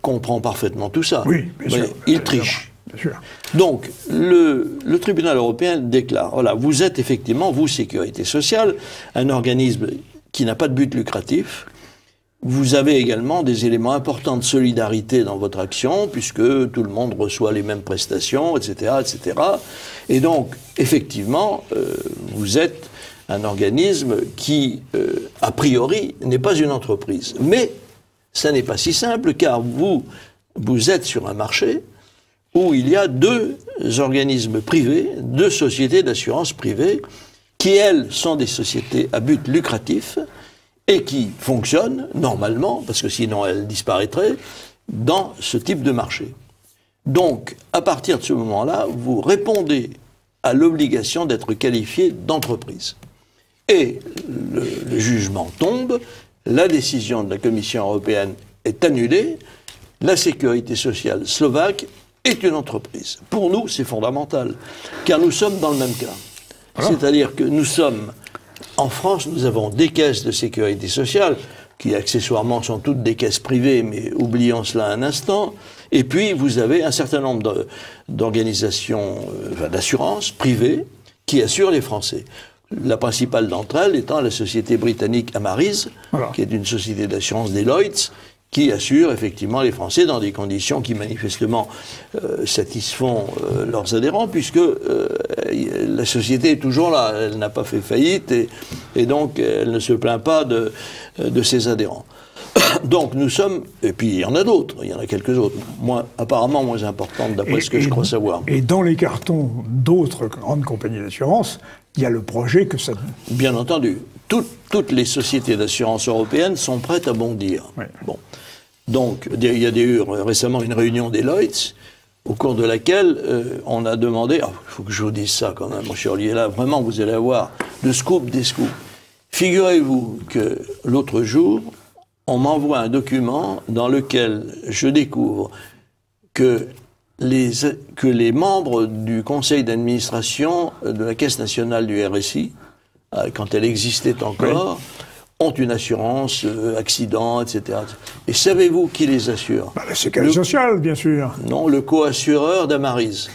comprend parfaitement tout ça. Oui, bien sûr. Il triche. Bien sûr. Donc, le tribunal européen déclare, voilà, vous êtes effectivement, vous, Sécurité sociale, un organisme qui n'a pas de but lucratif. Vous avez également des éléments importants de solidarité dans votre action, puisque tout le monde reçoit les mêmes prestations, etc., etc. Et donc, effectivement, vous êtes un organisme qui, a priori, n'est pas une entreprise. Mais ça n'est pas si simple, car vous êtes sur un marché où il y a 2 organismes privés, 2 sociétés d'assurance privées, qui, elles, sont des sociétés à but lucratif, et qui fonctionnent normalement, parce que sinon elles disparaîtraient, dans ce type de marché. Donc, à partir de ce moment-là, vous répondez à l'obligation d'être qualifié d'entreprise. Et le jugement tombe, la décision de la Commission européenne est annulée, la sécurité sociale slovaque est une entreprise. Pour nous, c'est fondamental, car nous sommes dans le même cas. Voilà. C'est-à-dire que nous sommes... En France, nous avons des caisses de sécurité sociale, qui accessoirement sont toutes des caisses privées, mais oublions cela un instant. Et puis, vous avez un certain nombre d'organisations, d'assurances privées, qui assurent les Français. La principale d'entre elles étant la société britannique Amaris, voilà, qui est une société d'assurance Deloitte, qui assure effectivement les Français dans des conditions qui manifestement satisfont leurs adhérents, puisque la société est toujours là, elle n'a pas fait faillite, et donc elle ne se plaint pas de ses adhérents. Donc nous sommes, et puis il y en a d'autres, il y en a quelques autres, apparemment moins importantes d'après ce que je crois savoir. Et dans les cartons d'autres grandes compagnies d'assurance, il y a le projet que ça... Bien entendu. Toutes les sociétés d'assurance européennes sont prêtes à bondir. Oui. Bon. Donc, il y a eu récemment une réunion Deloitte, au cours de laquelle on a demandé... Il faut que je vous dise ça quand même, mon cher Olivier, là, vraiment, vous allez avoir le scoop des scoops. Figurez-vous que l'autre jour, on m'envoie un document dans lequel je découvre que que les membres du conseil d'administration de la Caisse nationale du RSI, quand elle existait encore, ont une assurance, accident, etc. Et savez-vous qui les assure? La sécurité sociale, bien sûr. Non, le co-assureur d'Amaris.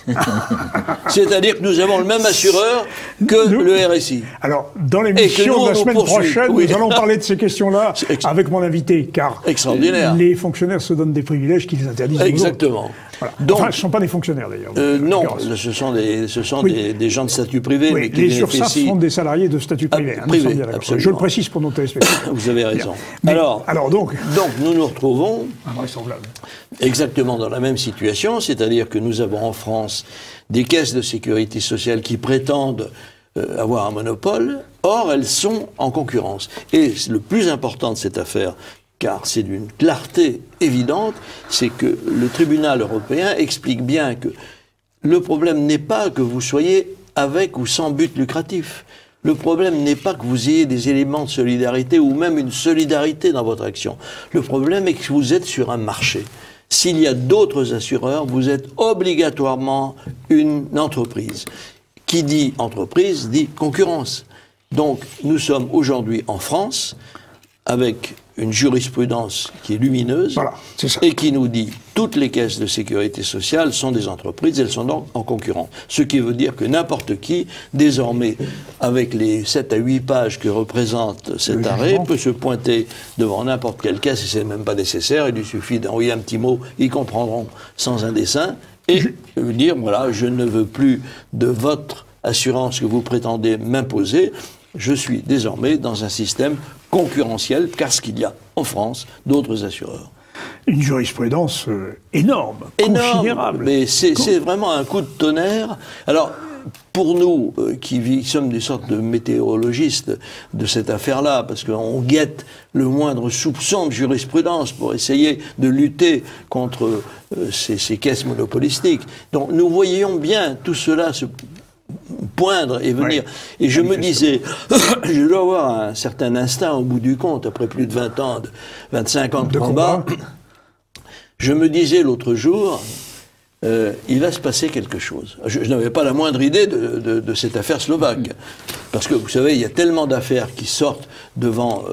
C'est-à-dire que nous avons le même assureur que le RSI. Alors, dans l'émission de la semaine prochaine, nous allons parler de ces questions-là avec mon invité, car extraordinaire. Les fonctionnaires se donnent des privilèges qui les interdisent. Exactement. Voilà. Donc, enfin, ce ne sont pas des fonctionnaires, d'ailleurs. Non, ce sont des gens de statut privé. Oui, mais qui les URSSAF sont des salariés de statut privé. Privé, je le précise pour nos téléspectateurs. Vous avez raison. Alors donc, nous nous retrouvons invraisemblable. Exactement dans la même situation, c'est-à-dire que nous avons en France des caisses de sécurité sociale qui prétendent avoir un monopole, or elles sont en concurrence. Et le plus important de cette affaire, car c'est d'une clarté évidente, c'est que le tribunal européen explique bien que le problème n'est pas que vous soyez avec ou sans but lucratif. Le problème n'est pas que vous ayez des éléments de solidarité ou même une solidarité dans votre action. Le problème est que vous êtes sur un marché. S'il y a d'autres assureurs, vous êtes obligatoirement une entreprise. Qui dit entreprise dit concurrence. Donc nous sommes aujourd'hui en France avec une jurisprudence qui est lumineuse, voilà, c'est ça. Et qui nous dit toutes les caisses de sécurité sociale sont des entreprises, elles sont donc en concurrence. Ce qui veut dire que n'importe qui, désormais, avec les 7 à 8 pages que représente cet arrêt, peut se pointer devant n'importe quelle caisse, et c'est même pas nécessaire, il lui suffit d'envoyer un petit mot, ils comprendront sans un dessin, et dire, voilà, je ne veux plus de votre assurance que vous prétendez m'imposer, je suis désormais dans un système concurrentiel, parce qu'il y a en France d'autres assureurs. Une jurisprudence énorme, considérable. Mais c'est vraiment un coup de tonnerre. Alors, pour nous, qui sommes des sortes de météorologistes de cette affaire-là, parce qu'on guette le moindre soupçon de jurisprudence pour essayer de lutter contre ces caisses monopolistiques. Donc, nous voyions bien tout cela se poindre et venir. Oui. Et je me disais, je dois avoir un certain instinct au bout du compte, après plus de 20 ans, 25 ans de combat. Je me disais l'autre jour, il va se passer quelque chose. Je n'avais pas la moindre idée de cette affaire slovaque. Parce que, vous savez, il y a tellement d'affaires qui sortent devant...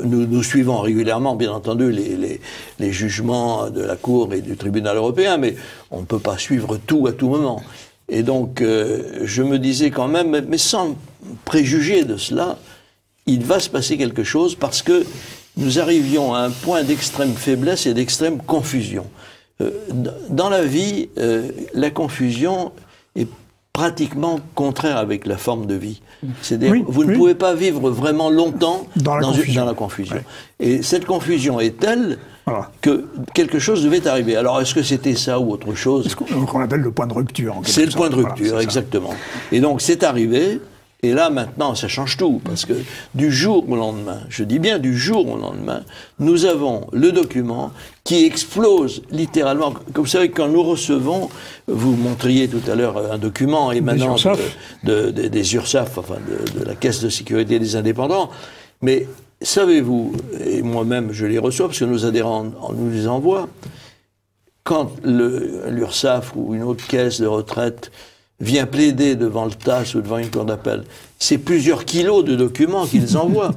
nous suivons régulièrement, bien entendu, les jugements de la Cour et du tribunal européen, mais on ne peut pas suivre tout à tout moment. Et donc, je me disais quand même, mais sans préjuger de cela, il va se passer quelque chose parce que nous arrivions à un point d'extrême faiblesse et d'extrême confusion. Dans la vie, la confusion est pratiquement contraire avec la forme de vie. C'est-à-dire, vous ne pouvez pas vivre vraiment longtemps dans la confusion. Ouais. Et cette confusion est telle que quelque chose devait arriver. Alors, est-ce que c'était ça ou autre chose? Ce qu'on appelle le point de rupture. C'est le point de rupture, voilà, exactement. Et donc, c'est arrivé, et là, maintenant, ça change tout, parce que du jour au lendemain, je dis bien du jour au lendemain, nous avons le document qui explose littéralement. Comme vous savez, quand nous recevons, vous montriez tout à l'heure un document émanant des URSSAF, enfin de la Caisse de sécurité des indépendants, mais savez-vous, et moi-même je les reçois parce que nos adhérents nous les envoient, quand l'URSSAF ou une autre caisse de retraite vient plaider devant le TASS ou devant une cour d'appel, c'est plusieurs kilos de documents qu'ils envoient,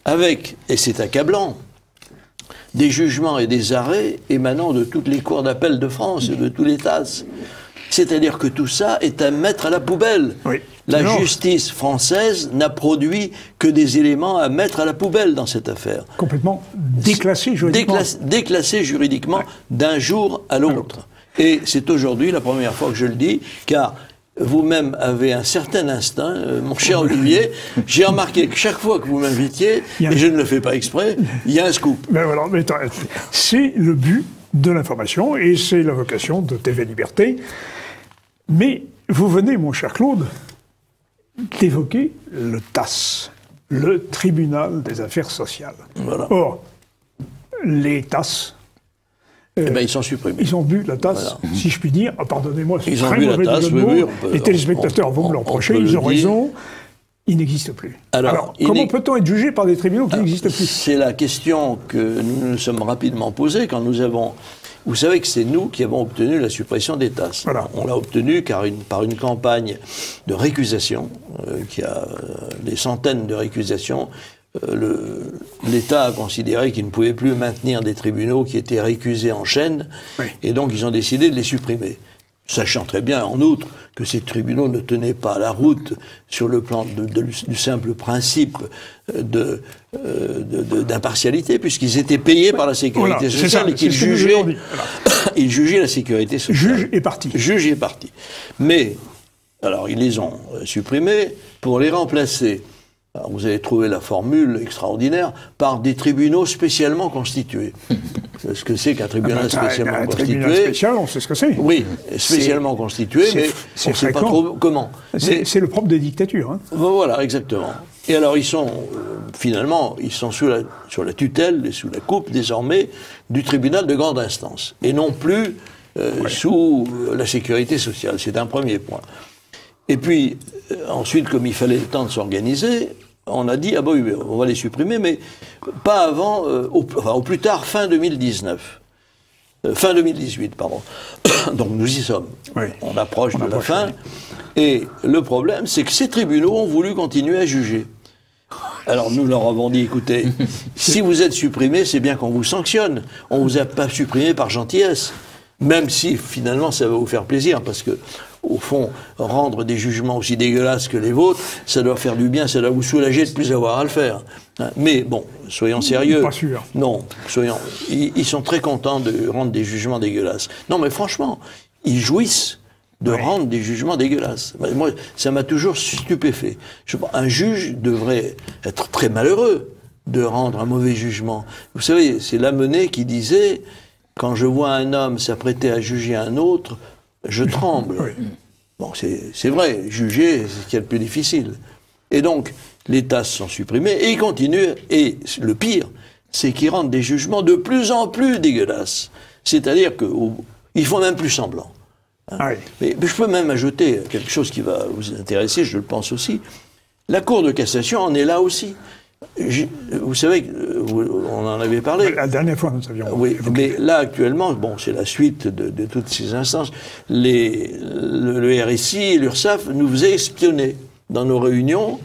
avec, et c'est accablant, des jugements et des arrêts émanant de toutes les cours d'appel de France et de tous les TASS. C'est-à-dire que tout ça est à mettre à la poubelle. Oui. La justice française n'a produit que des éléments à mettre à la poubelle dans cette affaire. Complètement déclassé juridiquement. Déclassé juridiquement d'un jour à l'autre. Et c'est aujourd'hui la première fois que je le dis, car vous-même avez un certain instinct, mon cher Olivier. J'ai remarqué que chaque fois que vous m'invitiez, et je ne le fais pas exprès, il y a un scoop. Ben voilà, mais c'est le but de l'information et c'est la vocation de TV Liberté. Mais vous venez, mon cher Claude, d'évoquer le TASS, le Tribunal des Affaires Sociales. Voilà. Or, les TASS... ils sont supprimés. Ils ont bu la tasse, si je puis dire. Pardonnez-moi, c'est très mauvais jeu de mots. Les téléspectateurs vont me l'en reprocher, ils ont raison. Ils n'existent plus. Alors comment peut-on être jugé par des tribunaux qui n'existent plus? C'est la question que nous nous sommes rapidement posée quand nous avons Vous savez que c'est nous qui avons obtenu la suppression des TASS. Voilà. On l'a obtenu par une campagne de récusation, qui a des centaines de récusations. L'État a considéré qu'il ne pouvait plus maintenir des tribunaux qui étaient récusés en chaîne, Oui. et donc ils ont décidé de les supprimer. Sachant très bien, en outre, que ces tribunaux ne tenaient pas la route sur le plan du simple principe d'impartialité, puisqu'ils étaient payés par la sécurité Voilà, c'est sociale ça, et qu'ils c'est ce que nous jugeaient, avons dit. Voilà. ils jugeaient la sécurité sociale. Juge et parti. Juge et parti. Mais, alors, ils les ont supprimés pour les remplacer. Alors, vous avez trouvé la formule extraordinaire par des tribunaux spécialement constitués. Ce que c'est qu'un tribunal spécialement Un constitué. tribunal spécial, on sait ce que c'est. Oui, spécialement constitué, mais on ne sait pas trop comment. C'est le propre des dictatures. Hein. Voilà, exactement. Et alors, ils sont, finalement, ils sont sur la tutelle et sous la coupe, désormais, du tribunal de grande instance. Et non plus sous la sécurité sociale. C'est un premier point. Et puis, ensuite, comme il fallait le temps de s'organiser, on a dit, ah bon, oui, on va les supprimer, mais pas avant, au plus tard, fin 2019. Fin 2018, pardon. Donc nous y sommes. Oui. On approche de la fin. Et le problème, c'est que ces tribunaux ont voulu continuer à juger. Alors nous leur avons dit, écoutez, si vous êtes supprimés, c'est bien qu'on vous sanctionne. On ne vous a pas supprimé par gentillesse. Même si, finalement, ça va vous faire plaisir, parce que, au fond, rendre des jugements aussi dégueulasses que les vôtres, ça doit faire du bien, ça doit vous soulager de plus avoir à le faire. Mais bon, soyons sérieux. Pas sûr. Non, ils sont très contents de rendre des jugements dégueulasses. Non, mais franchement, ils jouissent de rendre des jugements dégueulasses. Moi, ça m'a toujours stupéfait. Un juge devrait être très malheureux de rendre un mauvais jugement. Vous savez, c'est Lamennais qui disait... Quand je vois un homme s'apprêter à juger un autre, je tremble. Oui. Bon, c'est vrai, juger, c'est ce qui est le plus difficile. Et donc, les TASS sont supprimés, et ils continuent, et le pire, c'est qu'ils rendent des jugements de plus en plus dégueulasses. C'est-à-dire qu'ils font même plus semblant. Hein. Ah oui. Mais je peux même ajouter quelque chose qui va vous intéresser, je le pense aussi. La Cour de cassation en est là aussi. Vous savez, on en avait parlé. La dernière fois, nous avions. Oui, mais là, actuellement, bon, c'est la suite de toutes ces instances. Le RSI et l'URSSAF nous faisaient espionner. Dans nos réunions,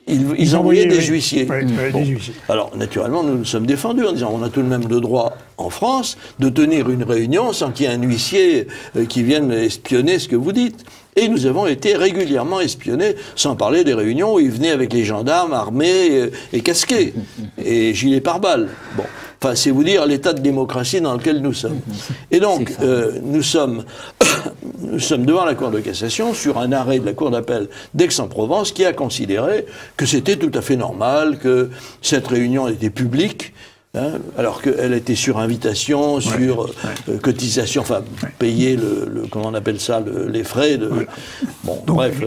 ils envoyaient des huissiers. Oui, Bon. des huissiers. Alors, naturellement, nous nous sommes défendus en disant on a tout de même le droit, en France, de tenir une réunion sans qu'il y ait un huissier qui vienne espionner ce que vous dites. Et nous avons été régulièrement espionnés, sans parler des réunions où ils venaient avec les gendarmes armés et casqués, et gilets pare-balles. Bon, enfin, c'est vous dire l'état de démocratie dans lequel nous sommes. Et donc, nous sommes devant la Cour de cassation sur un arrêt de la Cour d'appel d'Aix-en-Provence qui a considéré que c'était tout à fait normal, que cette réunion était publique, hein, alors qu'elle était sur invitation, sur cotisation, enfin, payer comment on appelle ça, les frais de... Bon, donc, bref,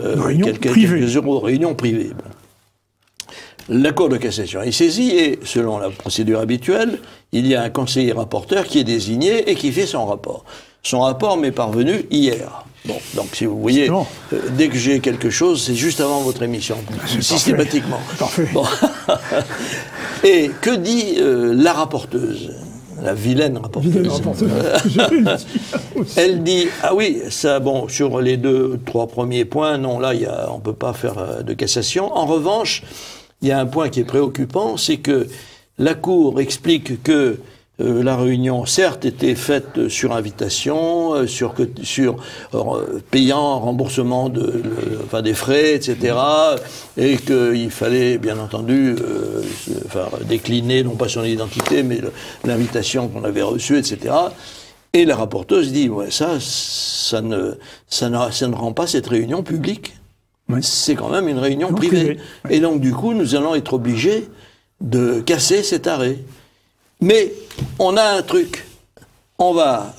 quelques euros, réunion privée. Bon. La Cour de cassation est saisie et, selon la procédure habituelle, il y a un conseiller rapporteur qui est désigné et qui fait son rapport. Son rapport m'est parvenu hier. Bon, donc si vous voyez, dès que j'ai quelque chose, c'est juste avant votre émission, systématiquement. Parfait. Bon. Et que dit la rapporteuse, la vilaine rapporteuse? Elle dit, ah oui, ça, bon, sur les 2-3 premiers points, non, là, on ne peut pas faire de cassation. En revanche, il y a un point qui est préoccupant, c'est que la Cour explique que la réunion, certes, était faite sur invitation, payant remboursement des frais, etc., et qu'il fallait, bien entendu, décliner, non pas son identité, mais l'invitation qu'on avait reçue, etc. Et la rapporteuse dit, ouais, ça ne rend pas cette réunion publique. Oui. C'est quand même une réunion privée. Oui. Et donc, du coup, nous allons être obligés de casser cet arrêt. Mais on a un truc. On va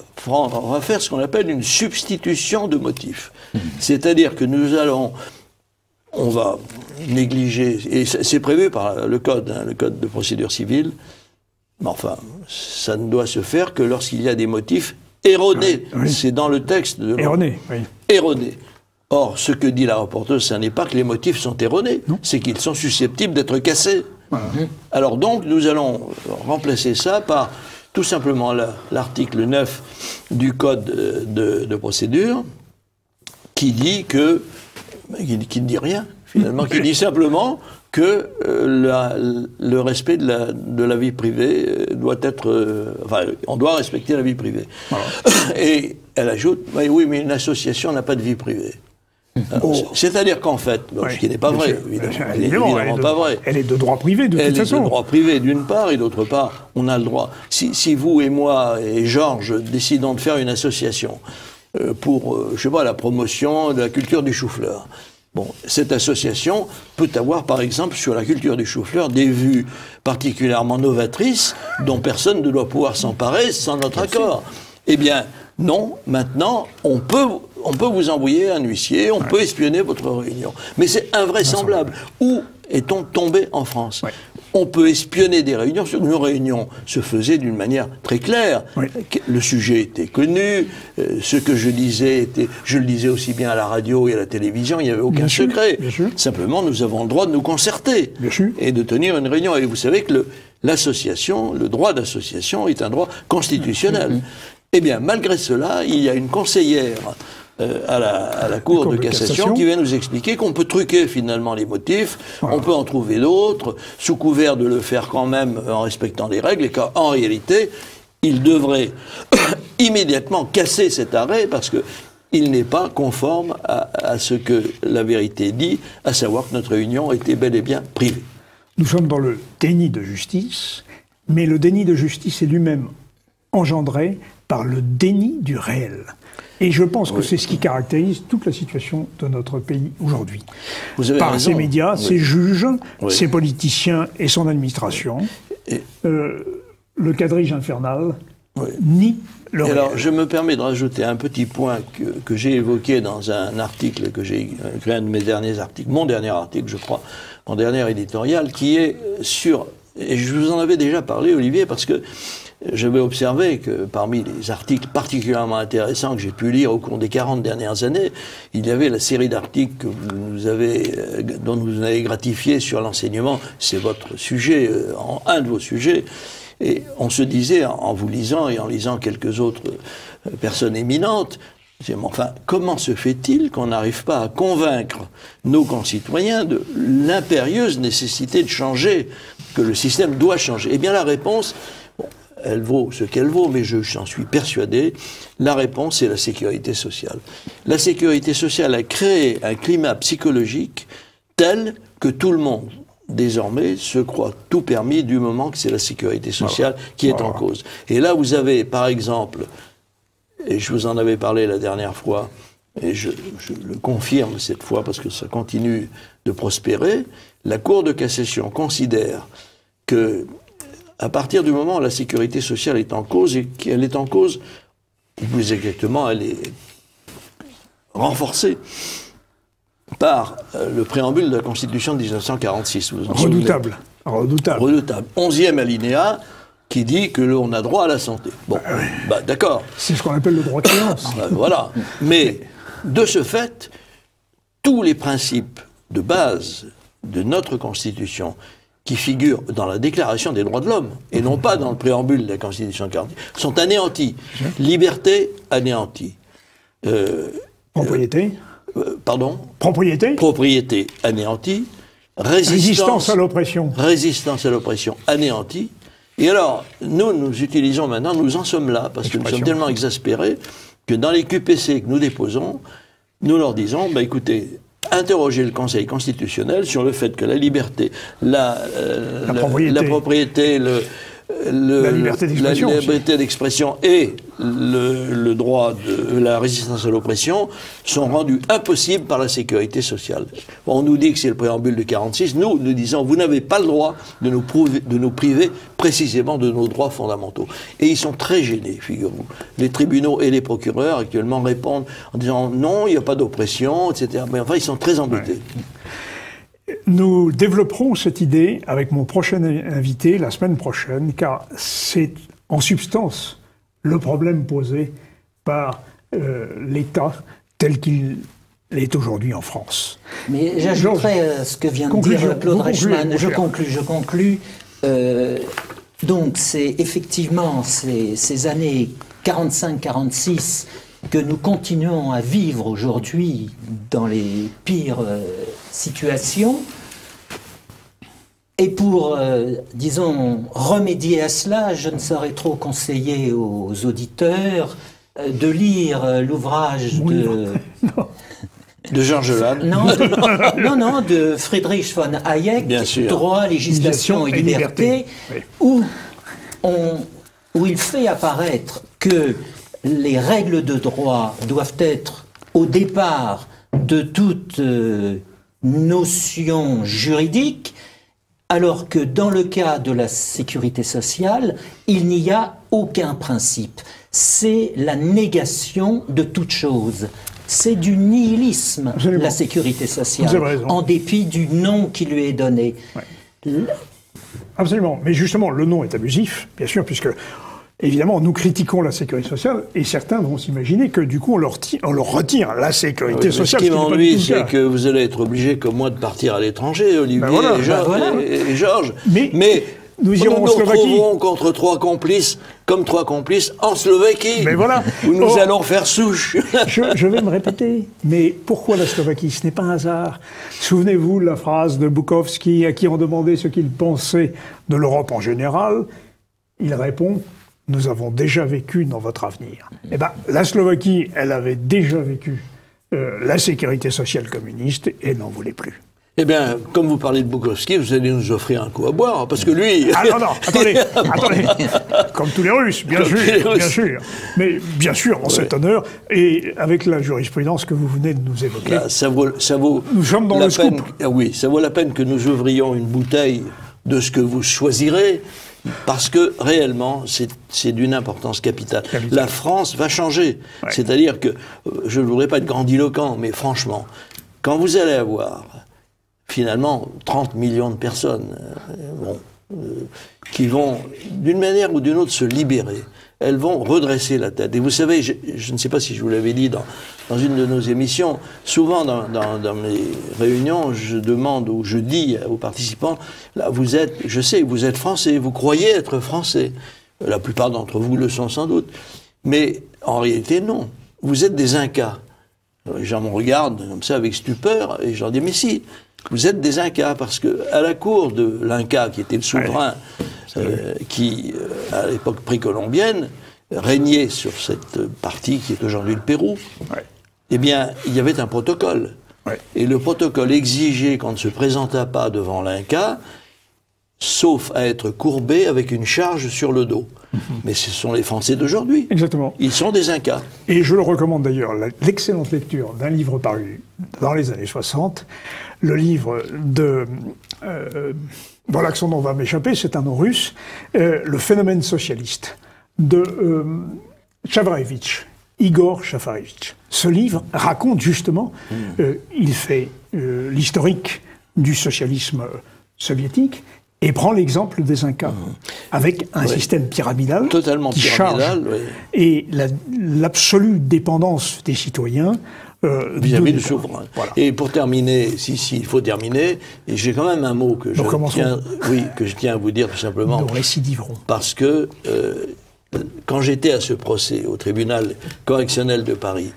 faire ce qu'on appelle une substitution de motifs. C'est-à-dire que on va négliger, et c'est prévu par le code de procédure civile, mais enfin, ça ne doit se faire que lorsqu'il y a des motifs erronés. Oui. C'est dans le texte de erronés, oui. Erronés. Or, ce que dit la rapporteuse, ce n'est pas que les motifs sont erronés, c'est qu'ils sont susceptibles d'être cassés. Voilà. Alors donc, nous allons remplacer ça par tout simplement l'article 9 du Code de procédure qui dit qui ne dit rien, finalement, qui dit simplement que le respect de la vie privée doit être... on doit respecter la vie privée. Voilà. Et elle ajoute, oui, mais une association n'a pas de vie privée. C'est-à-dire qu'en fait, ce qui n'est pas vrai, évidemment pas vrai. Elle est de droit privé, de toute façon. Elle est de droit privé, d'une part, et d'autre part, on a le droit. Si vous et moi et Georges décidons de faire une association pour, je sais pas, la promotion de la culture du chou-fleur, bon, cette association peut avoir, par exemple, sur la culture du chou-fleur, des vues particulièrement novatrices dont personne ne doit pouvoir s'emparer sans notre accord. Eh bien, non, maintenant, on peut vous envoyer un huissier, on peut espionner votre réunion. Mais c'est invraisemblable. Où est-on tombé en France ? On peut espionner des réunions. Nos réunions se faisaient d'une manière très claire. Le sujet était connu. Ce que je disais, je le disais aussi bien à la radio et à la télévision. Il n'y avait aucun secret. Simplement, nous avons le droit de nous concerter et de tenir une réunion. Et vous savez que l'association, le droit d'association est un droit constitutionnel. Eh bien, malgré cela, il y a une conseillère à la Cour de cassation qui vient nous expliquer qu'on peut truquer finalement les motifs, on peut en trouver d'autres, sous couvert de le faire quand même en respectant les règles, et qu'en réalité, il devrait immédiatement casser cet arrêt parce qu'il n'est pas conforme à ce que la vérité dit, à savoir que notre réunion était bel et bien privée. Nous sommes dans le déni de justice, mais le déni de justice est lui-même engendré par le déni du réel. Et je pense que c'est ce qui caractérise toute la situation de notre pays aujourd'hui. Par ses médias, ses juges, ses politiciens et son administration, le quadrige infernal nie le réel. Alors, je me permets de rajouter un petit point que j'ai évoqué dans un article que j'ai écrit, un de mes derniers articles, mon dernier article, je crois, mon dernier éditorial, qui est sur... Et je vous en avais déjà parlé, Olivier, parce que j'avais observé que parmi les articles particulièrement intéressants que j'ai pu lire au cours des 40 dernières années, il y avait la série d'articles dont vous nous avez gratifié sur l'enseignement. C'est votre sujet, un de vos sujets. Et on se disait, en vous lisant et en lisant quelques autres personnes éminentes, enfin, comment se fait-il qu'on n'arrive pas à convaincre nos concitoyens de l'impérieuse nécessité de changer, que le système doit changer? Eh bien, la réponse... elle vaut ce qu'elle vaut, mais j'en suis persuadé, la réponse c'est la sécurité sociale. La sécurité sociale a créé un climat psychologique tel que tout le monde, désormais, se croit tout permis du moment que c'est la sécurité sociale qui est en cause. Et là, vous avez, par exemple, et je vous en avais parlé la dernière fois, et je le confirme cette fois parce que ça continue de prospérer, la Cour de cassation considère que à partir du moment où la sécurité sociale est en cause, et qu'elle est en cause, ou plus exactement, elle est renforcée par le préambule de la Constitution de 1946. Vous en redoutable. Redoutable. 11e alinéa qui dit que l'on a droit à la santé. Bon, d'accord. C'est ce qu'on appelle le droit de créance. Voilà. Mais, de ce fait, tous les principes de base de notre Constitution qui figurent dans la Déclaration des droits de l'homme, et non pas dans le préambule de la Constitution 40, sont anéantis. Liberté anéantie. Propriété. Pardon ? Propriété. Propriété anéantie. Résistance à l'oppression. Résistance à l'oppression anéantie. Et alors, nous utilisons maintenant, nous en sommes là, parce que nous sommes tellement exaspérés que dans les QPC que nous déposons, nous leur disons, écoutez, interroger le Conseil constitutionnel sur le fait que la liberté, la propriété, la liberté d'expression et le droit de la résistance à l'oppression sont rendus impossibles par la sécurité sociale. On nous dit que c'est le préambule de 46, nous disons vous n'avez pas le droit de nous priver précisément de nos droits fondamentaux. Et ils sont très gênés, figurez-vous. Les tribunaux et les procureurs actuellement répondent en disant non, il n'y a pas d'oppression, etc. Mais enfin, ils sont très embêtés. Nous développerons cette idée avec mon prochain invité la semaine prochaine, car c'est en substance le problème posé par l'État tel qu'il est aujourd'hui en France. Mais j'ajouterais ce que vient de dire Claude Reichmann. Je conclus. Donc c'est effectivement ces années 45-46 que nous continuons à vivre aujourd'hui dans les pires situations. Et pour, disons, remédier à cela, je ne saurais trop conseiller aux auditeurs de lire l'ouvrage de Georges Lannes. Non, de Friedrich von Hayek, Droit, législation et liberté, oui. où il fait apparaître que les règles de droit doivent être au départ de toute notion juridique, alors que dans le cas de la sécurité sociale, il n'y a aucun principe. C'est la négation de toute chose. C'est du nihilisme, absolument, la sécurité sociale, en dépit du nom qui lui est donné. Ouais. Absolument. Mais justement, le nom est abusif, bien sûr, puisque, évidemment, nous critiquons la sécurité sociale, et certains vont s'imaginer que, du coup, on leur retire la sécurité sociale. Ce qui m'ennuie, c'est que vous allez être obligé, comme moi, de partir à l'étranger, Olivier et Georges. Mais nous irons en Slovaquie. Nous nous retrouvons contre trois complices en Slovaquie. Mais voilà. Où nous allons faire souche. Je vais me répéter. Mais pourquoi la Slovaquie? Ce n'est pas un hasard. Souvenez-vous de la phrase de Bukowski, à qui on demandait ce qu'il pensait de l'Europe en général. Il répond: nous avons déjà vécu dans votre avenir. Eh bien, la Slovaquie, elle avait déjà vécu la sécurité sociale communiste et n'en voulait plus. Eh bien, comme vous parlez de Bukowski, vous allez nous offrir un coup à boire, parce que lui... Ah non, attendez. Comme tous les Russes, bien sûr. Mais bien sûr, en cet honneur, et avec la jurisprudence que vous venez de nous évoquer... Là, ça vaut nous sommes dans le scoop. Oui, ça vaut la peine que nous ouvrions une bouteille de ce que vous choisirez, parce que réellement, c'est d'une importance capitale. La France va changer. Ouais. C'est-à-dire que, je ne voudrais pas être grandiloquent, mais franchement, quand vous allez avoir... finalement, 30 millions de personnes qui vont, d'une manière ou d'une autre, se libérer. Elles vont redresser la tête. Et vous savez, je ne sais pas si je vous l'avais dit dans une de nos émissions, souvent dans mes réunions, je demande ou je dis aux participants, là, je sais, vous êtes français, vous croyez être français. La plupart d'entre vous le sont sans doute. Mais en réalité, non. Vous êtes des Incas. Les gens me regardent comme ça avec stupeur et je leur dis, mais si, vous êtes des Incas, parce que à la cour de l'Inca, qui était le souverain, qui, à l'époque précolombienne, régnait sur cette partie qui est aujourd'hui le Pérou, eh bien, il y avait un protocole. Et le protocole exigeait qu'on ne se présentât pas devant l'Inca, sauf à être courbé avec une charge sur le dos. Mais ce sont les Français d'aujourd'hui. Exactement. Ils sont des Incas. Et je le recommande d'ailleurs, l'excellente lecture d'un livre paru dans les années 60, le livre de... voilà que son nom va m'échapper, c'est un nom russe, Le phénomène socialiste, de Chafarevitch, Igor Chafarevitch. Ce livre raconte justement, il fait l'historique du socialisme soviétique, et prend l'exemple des Incas, avec un système pyramidal totalement qui pyramidal, charge, et l'absolue dépendance des citoyens vis-à-vis du souverain. Voilà. Et pour terminer, il faut terminer, et j'ai quand même un mot que je tiens à vous dire tout simplement. Nous récidiverons. Parce que quand j'étais à ce procès au tribunal correctionnel de Paris,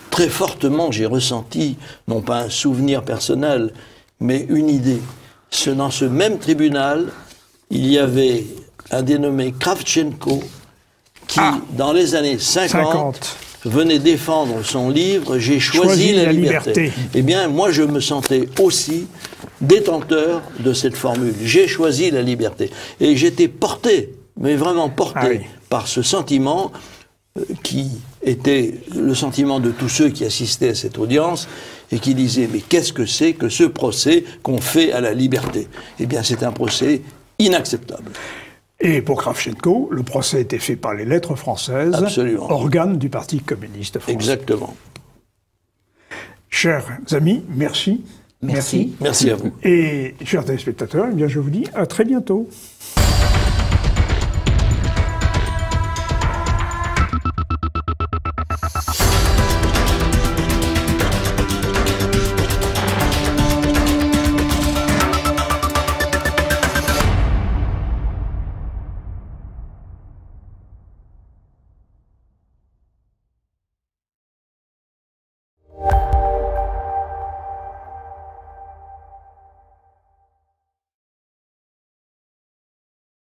très fortement j'ai ressenti, non pas un souvenir personnel, mais une idée. Dans ce même tribunal, il y avait un dénommé Kravchenko qui, dans les années 50, venait défendre son livre « J'ai choisi la liberté ». Eh bien, moi, je me sentais aussi détenteur de cette formule. J'ai choisi la liberté. Et j'étais porté, mais vraiment porté, par ce sentiment qui était le sentiment de tous ceux qui assistaient à cette audience et qui disaient « Mais qu'est-ce que c'est que ce procès qu'on fait à la liberté ?» Eh bien, c'est un procès inacceptable. Et pour Kravchenko, le procès était fait par les Lettres françaises, organe du Parti communiste français. Exactement. Chers amis, merci. Merci à vous. Et chers téléspectateurs, eh bien, je vous dis à très bientôt.